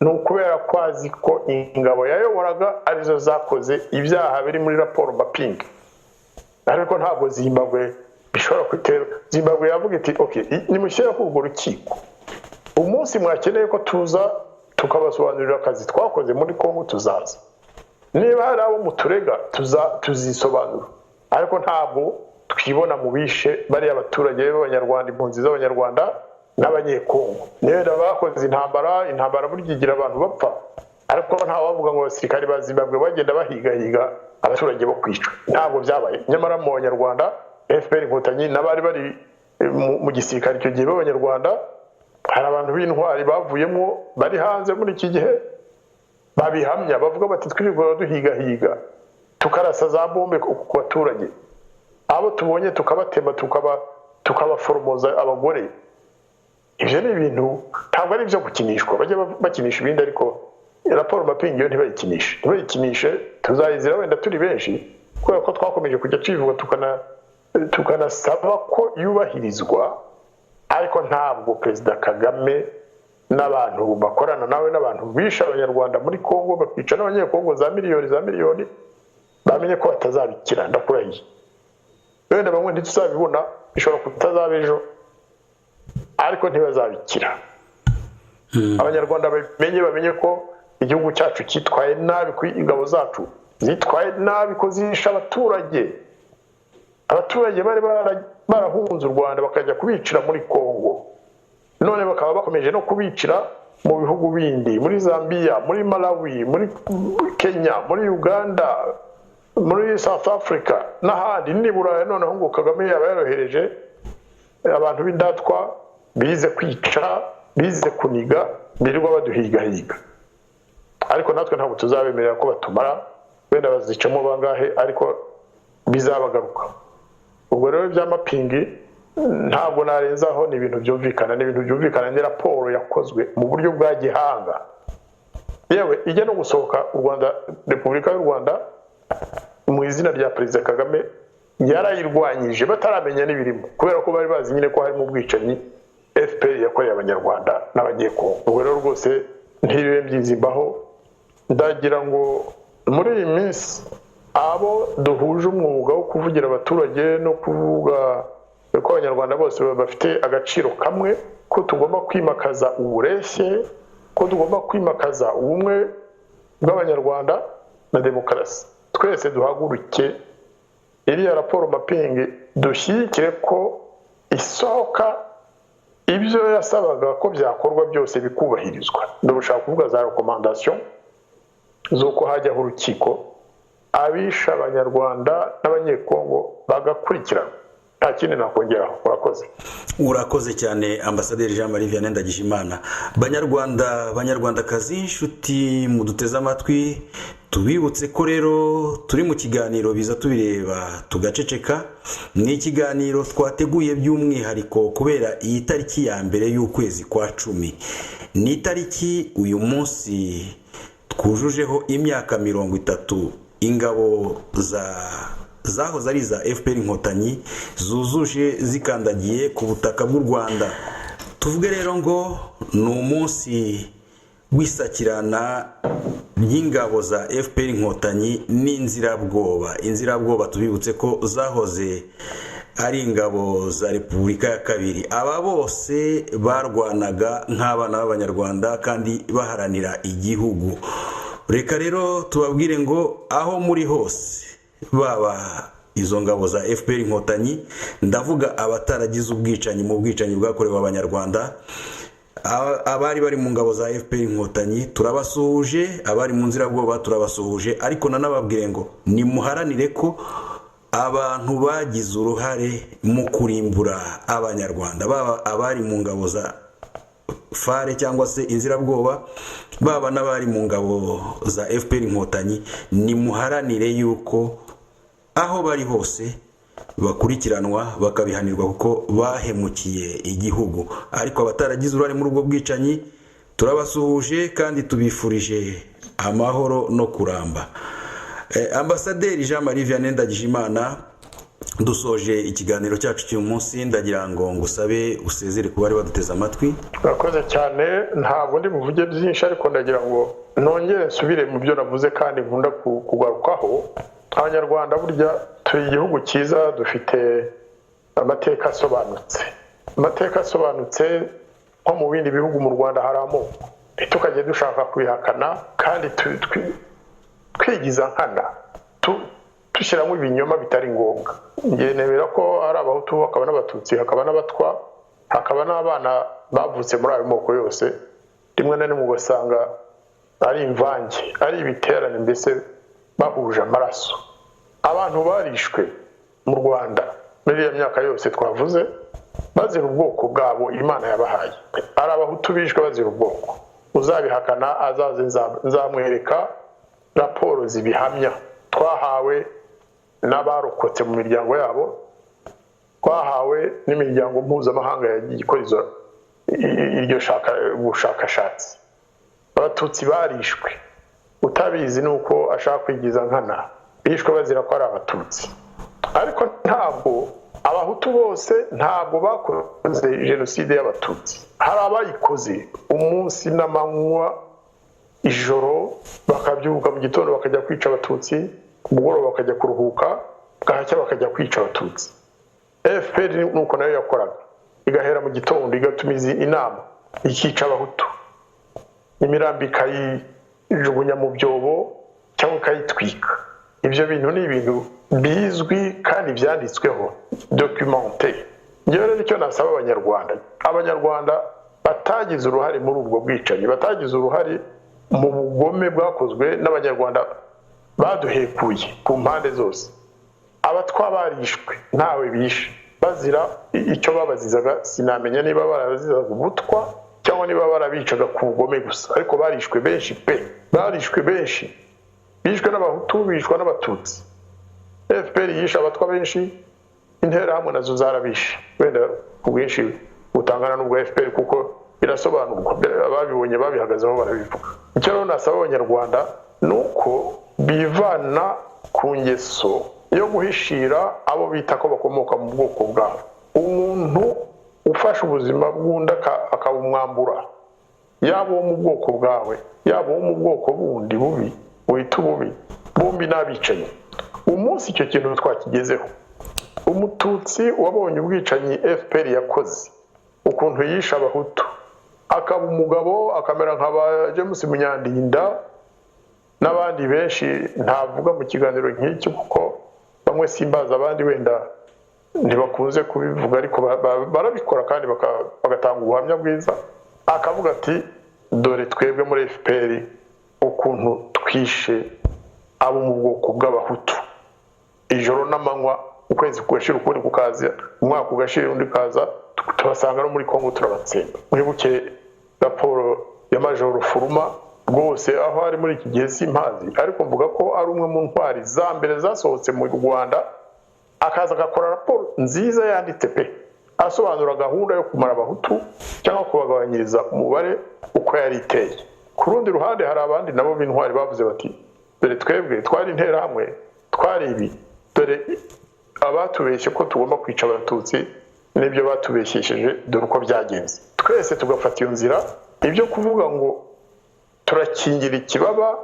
ni ukubera ko azi ko ingabo yayoboraga arizo zakoze ibyaha biri muri raporo Mapingi. Ariko ntabwo Zimbabwe bishobora kwitera. Zimbabwe yavuga iti okay, nimushyire ku urwo rukiko, umunsi mwakeneye ko tuza tukabasobanurira akazi twakoze muri Kongo tuzaza, niba hari abo muturega tuzisobanura, ariko ntabwo twibona mu bishe bari abaturage b'abanyarwanda, impunzi z'abanyarwanda n'abanyekongo. Niba bakoze intambara burya igira abantu bapfa, ariko nta wavuga ngo abasirikare ba Zimbabwe bagenda bahigahiga abaturage bo kwica. Ntabwo byabaye. Nyamara mu banyarwanda FPR Inkotanyi n'abari bari mu gisirikare icyo gihe b'abanyarwanda, hari abantu b'intwari bavuyemo bari hanze muri iki gihe babihamya, bavuga bati twirirwa duhigahiga tukarasa za bombe ku baturage, abo tubonye tukabatema tukabaforomoza abagore. Ibyo ni ibintu ntabwo ari ibyo gukinishwa, bajya bakinisha ibindi, ariko raporo Mapingi yo ntibayikinishe. Tuzayizira wenda turi benshi kubera ko twakomeje kujya tuyivuga tukanasaba ko yubahirizwa, ariko ntabwo Perezida Kagame n'abantu bakorana nawe n'abantu bisha abanyarwanda muri Kongo bakica n'abanyekongo za miliyoni bamenye ko batazabikira. Ndakurahiye wenda bamwe ntituzabibona, bishobora kutazaba ejo, ariko ntibazabikira. Abanyarwanda bamenye ko igihugu cyacu cyitwaye nabi, ko ingabo zacu zitwaye nabi, ko zisha abaturage bari barahunze u Rwanda bakajya kubicira muri Kongo, none bakaba bakomeje no kubicira mu bihugu bindi, muri Zambia, muri Malawi, muri Kenya, muri Uganda, muri South Africa n'ahandi. Nibura noneho ngo Kagame yaba yarohereje abantu b'indatwa bize kwica, bize kuniga, birirwa baduhigahiga. Ariko natwe ntabwo tuzabemerera ko batumara, wenda bazicamo bangahe, ariko bizabagaruka. Ubwo rero bya Mapingi ntabwo narenzaho, ni ibintu byumvikana, ni raporo yakozwe mu buryo bwa gihanga. Yewe ijya no gusohoka u Rwanda, Repubulika y'u Rwanda mu izina rya Perezida Kagame yarayirwanyije bataramenya n'ibirimo, kubera ko bari bazi nyine ko harimo ubwicanyi FPR yakoreye abanyarwanda n'abanyekongo. Ubwo rero rwose ntibibe byizimbaho. Ndagira ngo muri iyi minsi abo duhuje umwuga wo kuvugira abaturage no kuvuga ko abanyarwanda bose bafite agaciro kamwe, ko tugomba kwimakaza ubureshye, ko tugomba kwimakaza ubumwe bw'abanyarwanda na demokarasi, twese duhaguruke iriya raporo Mapingi dushyigikire ko isohoka, ibyo yasabaga ko byakorwa byose bikubahirizwa. Ndashaka kuvuga za recommandation z'uko hajyaho urukiko, abisha abanyarwanda n'abanyekongo bagakurikirana. Nta kindi nakongeraho. Urakoze cyane Ambasaderi Jean Marie Vianney Ndagijimana. Banyarwandakazi, inshuti muduteze amatwi, tubibutse ko rero turi mu kiganiro biza tubireba tugaceceka. Ni ikiganiro twateguye by'umwihariko kubera iyi tariki ya mbere y'ukwezi kwa 10. Ni tariki uyu munsi twujujeho imyaka 30 ingabo zahoze ari za FPR Inkotanyi zuzuje zikandagiye ku butaka bw'u Rwanda. Tuvuge rero ngo ni umunsi wisakirana y'ingabo za FPR Inkotanyi n'inzirabwoba. Tubibutse ko zahoze ari ingabo za Repubulika ya Kabiri. Aba bose barwanaga nk'abana b'abanyarwanda kandi baharanira igihugu. Reka rero tubabwire ngo aho muri hose, baba izo ngabo za FPR Inkotanyi, ndavuga abataragize ubwicanyi mu bwicanyi bwakorewe abanyarwanda, abari bari mu ngabo za FPR Inkotanyi turabasuhuje, abari mu nzirabwoba turabasuhuje, ariko nanababwire ngo nimuharanire ko abantu bagize uruhare mu kurimbura abanyarwanda, baba abari mu ngabo za FARE cyangwa se inzirabwoba, baba n'abari mu ngabo za FPR Inkotanyi, nimuharanire yuko aho bari hose bakurikiranwa bakabihanirwa kuko bahemukiye igihugu. Ariko abataragize uruhare muri ubwo bwicanyi turabasuhuje kandi tubifurije amahoro no kuramba. Ambasaderi Jean Marie Vianney Ndagijimana, dusoje ikiganiro cyacu cy'uyu munsi, ndagira ngo ngusabe usezere ku bari baduteze amatwi. Urakoze cyane, ntabwo ndi buvuge byinshi ariko ndagira ngo nongere nsubire mu byo navuze kandi nkunda kugarukaho. Abanyarwanda burya turi igihugu cyiza, dufite amateka asobanutse. Amateka asobanutse nko mu bindi bihugu, mu Rwanda hari amoko, tukajya dushaka kwihakana kandi twigiza nkana, dushyiramo ibinyoma bitari ngombwa. Nemera ko ari abahutu, hakaba n'abatutsi, hakaba n'abatwa, hakaba n'abana bavutse muri ayo moko yose. Rimwe na rimwe ugasanga ari imvange, ari ibiterane, mbese bahuje amaraso. Abantu barishwe mu Rwanda muri iyo myaka yose twavuze bazira ubwoko bwabo Imana yabahaye. Ari abahutu bishwe bazira ubwoko. Uzabihakana azaze nzamwereka raporo zibihamya twahawe n'abarokotse mu miryango yabo, twahawe n'imiryango mpuzamahanga yagiye ikora iryo bushakashatsi. Abatutsi barishwe, utabizi nuko ashaka kwigiza nkana, bishwe bazira ko ari abatutsi. Ariko ntabwo abahutu bose ntabwo bakoze jenoside y'abatutsi. Hari abayikoze umunsi n'amanywa, ijoro bakabyuka mu gitondo bakajya kwica abatutsi, umugoroba bakajya kuruhuka, bwacya bakajya kwica abatutsi. FPR nuko nayo yakoraga, igahera mu gitondo igatumiza inama ikica abahutu, imirambi ikayijugunya mu byobo cyangwa ikayitwika. Ibyo bintu ni ibintu bizwi kandi byanditsweho, documenté. Njyewe rero icyo nasaba abanyarwanda batagize uruhare muri ubwo bwicanyi, batagize uruhare mu bugome bwakozwe n'abanyarwanda baduhekuye ku mpande zose. Abatwa barishwe ntawe bishe, bazira icyo babazizaga, sinamenya niba barabazizaga ubutwa cyangwa niba barabicaga ku bugome gusa, ariko barishwe benshi pe, barishwe benshi, bishwe n'abahutu, bishwe n'abatutsi. FPR yishe abatwa benshi, interahamwe nazo zarabishe, wenda ku bwinshi butangana n'ubwo FPR kuko birasobanurwa, ababibonye babihagazeho barabivuga. Icyo rero nasaba abanyarwanda nuko bivana ku ngeso yo guhishira abo bita ko bakomoka mu bwoko bwabo. Umuntu ufashe ubuzima bw'undi akabumwambura, yaba uwo mu bwoko bwawe, yaba uwo mu bwoko bundi bubi wita ububi, bombi n'abicanyi. Umunsi icyo kintu twakigezeho, umututsi wabonye ubwicanyi FPR yakoze, ukuntu yisha abahutu, akaba umugabo, akamera nk'aba James Munyandinda n'abandi benshi ntavuga mu kiganiro nk'iki kuko bamwe simbaza, abandi wenda ntibakunze kubivuga, ariko barabikora kandi bagatanga ubuhamya bwiza. Akavuga ati dore twebwe muri FPR ukuntu twishe abo mu bwoko bw'abahutu, ijoro n'amanywa, ukwezi kugashira ukundi kukaza, umwaka ugashira undi kaza, tubasanga no muri Kongo turabatsemba. Mwibuke raporo ya Major Furuma, rwose aho ari muri iki gihe simpazi, ariko mvuga ko ari umwe mu ntwari za mbere zasohotse mu Rwanda, akaza agakora raporo nziza yanditse pe, asobanura gahunda yo kumara abahutu cyangwa kubagabanyiriza umubare uko yari iteye. Ku rundi ruhande hari abandi nabo b'intwari bavuze bati dore twebwe twari interahamwe, twari ibi, dore abatubeshye ko tugomba kwica abatutsi n'ibyo batubeshyesheje, dore uko byagenze. Twese tugafata iyo nzira, ibyo kuvuga ngo turakingira ikibaba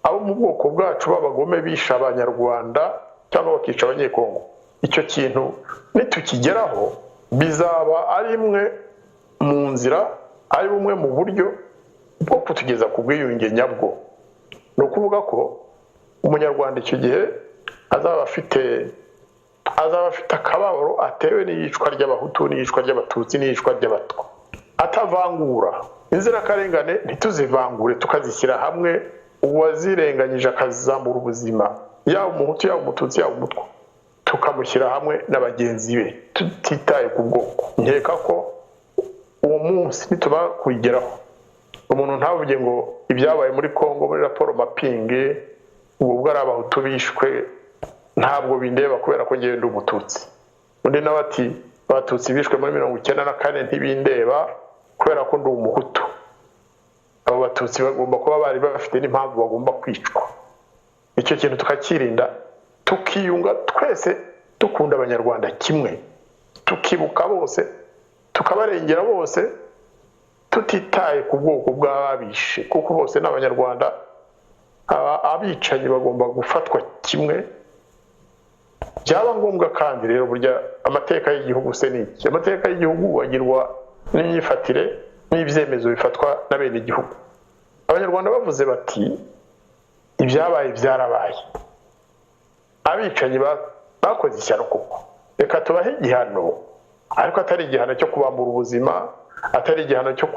abo mu bwoko bwacu b'abagome bisha abanyarwanda cyangwa bakica abanyekongo. Icyo kintu nitukigeraho bizaba ari imwe mu nzira, ari bumwe mu buryo bwo kutugeza ku bwiyunge nyabwo. Ni ukuvuga ko umunyarwanda icyo gihe azaba afite akababaro atewe n'iyicwa ry'abahutu, n'iyicwa ry'abatutsi, n'iyicwa ry'abatwa, atavangura. Inzirakarengane ntituzivangure, tukazishyira hamwe, uwazirenganyije akazamura ubuzima, yaba umuhutu, yaba umututsi, yaba umutwa, tukamushyira hamwe na bagenzi be tutitaye ku bwoko. Nkeka ko uwo munsi nituba kuyigeraho, umuntu ntavuge ngo ibyabaye muri Kongo muri raporo mapinge ubwo ari abahutu bishwe ntabwo bindeba kubera ko ngiye ndi umututsi, undi nawe ati abatutsi bishwe muri 1994 ntibindeba kubera ko ndi umuhutu. abo batutsi bagomba kuba bari bafite n'impamvu bagomba kwicwa. Icyo kintu tukakirinda, tukiyunga twese dukunda abanyarwanda kimwe, tukibuka bose, tukabarengera bose, tutitaye ku bwoko bw'ababishe, kuko bose n'abanyarwanda. Abicanyi bagomba gufatwa kimwe. Byaba ngombwa kandi rero burya amateka y'igihugu se ni iki? Amateka y'igihugu agirwa n'imyifatire n'ibyemezo bifatwa na bene igihugu. Abanyarwanda bavuze bati ibyabaye byarabaye, abicanyi bakoze ishyano koko, reka tubahe igihano, ariko atari igihano cyo kubambura ubuzima, atari igihano cyo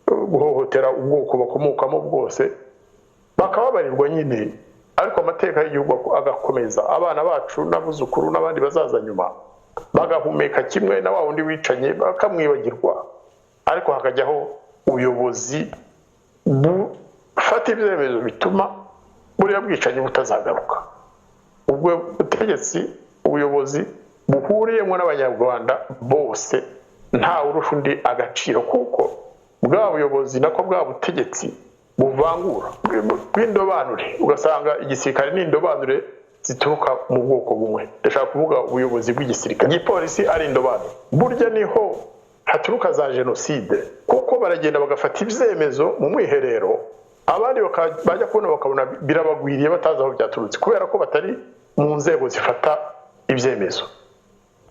guhohotera ubwoko bakomokamo bwose, bakababarirwa nyine, ariko amateka y'igihugu agakomeza. Abana bacu n'abuzukuru n'abandi bazaza nyuma bagahumeka kimwe na wa wundi wicanye, bakamwibagirwa, ariko hakajyaho ubuyobozi bufata ibyemezo bituma buriya bwicanyi butazagaruka. Ubwo butegetsi, ubuyobozi buhuriyemo n'abanyarwanda bose, nta urusha undi agaciro, kuko bwa buyobozi nako bwa butegetsi buvangura bw'indobanure. Ugasanga igisirikare n'indobanure zituruka mu bwoko bumwe. Ndashaka kuvuga ubuyobozi bw'igisirikare, igipolisi ari indobanure. Burya niho haturuka za jenoside, kuko baragenda bagafata ibyemezo mu mwiherero, abandi bajya kubona bakabona birabagwiriye batazi aho byaturutse, kubera ko batari mu nzego zifata ibyemezo.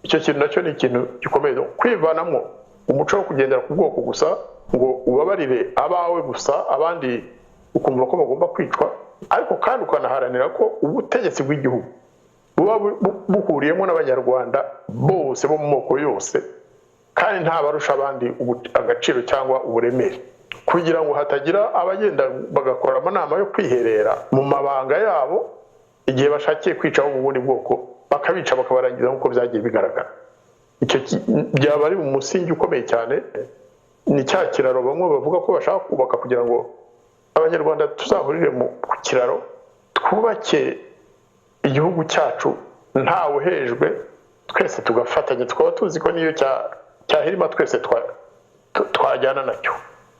Icyo kintu nacyo ni ikintu gikomeye, kwivanamo umuco wo kugendera ku bwoko gusa ngo ubabarire abawe gusa, abandi ukumva ko bagomba kwicwa, ariko kandi ukanaharanira ko ubutegetsi bw'igihugu buba buhuriyemo n'abanyarwanda bose bo mu moko yose, kandi nta barusha abandi agaciro cyangwa uburemere, kugira ngo hatagira abagenda bagakora amanama yo kwiherera mu mabanga yabo igihe bashakiye kwica abo mu bundi bwoko, bakabica bakabarangiza nk'uko byagiye bigaragara. Icyo byaba ari mu musingi ukomeye cyane. Ni cya kiraro bamwe bavuga ko bashaka kubaka kugira ngo abanyarwanda tuzahurire ku kiraro, twubake igihugu cyacu ntawe uhejwe, twese tugafatanya, tukaba tuzi ko niyo cyahirima twese twajyana nacyo.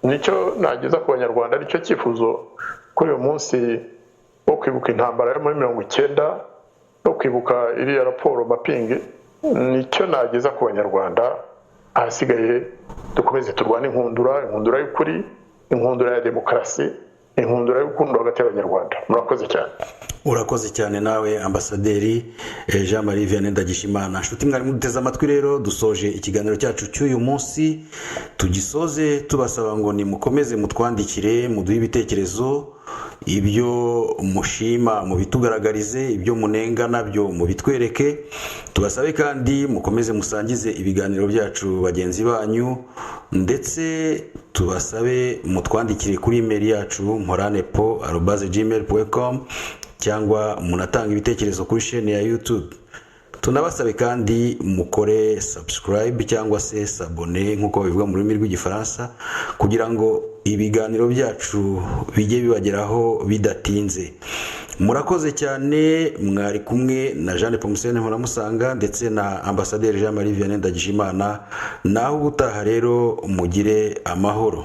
Nicyo nageza ku banyarwanda, nicyo cyifuzo kuri uyu munsi wo kwibuka intambara yo muri 1990 no kwibuka iriya raporo mapingi. Nicyo nageza ku banyarwanda. Ahasigaye dukomeze turwane inkundura y'ukuri, inkundura ya demokarasi, inkundura y'urukundo hagati y'abanyarwanda. Murakoze cyane. Urakoze cyane nawe Ambasaderi Jean Marie Vianney Ndagijimana. Nshuti mwari muduteze amatwi, rero dusoje ikiganiro cyacu cy'uyu munsi. Tugisoze tubasaba ngo nimukomeze mutwandikire, muduhe ibitekerezo, ibyo mushima mubitugaragarize, ibyo munenga nabyo mubitwereke. Tubasabe kandi mukomeze musangize ibiganiro byacu bagenzi banyu, ndetse tubasabe mutwandikire kuri email yacu mporanepo@gmail.com, cyangwa munatanga ibitekerezo kuri chaîne ya YouTube. Tunabasabe kandi mukore subscribe cyangwa se s'abonner nkuko bivuga mu rurimi rw'igifaransa, kugira ngo ibiganiro byacu bijye bibageraho bidatinze. Murakoze cyane. Mwari kumwe na Jean Nepomuscene Mpora ndetse na Ambasaderi Jean Marie Vianney Ndagijimana. Naho ubutaha rero mugire amahoro.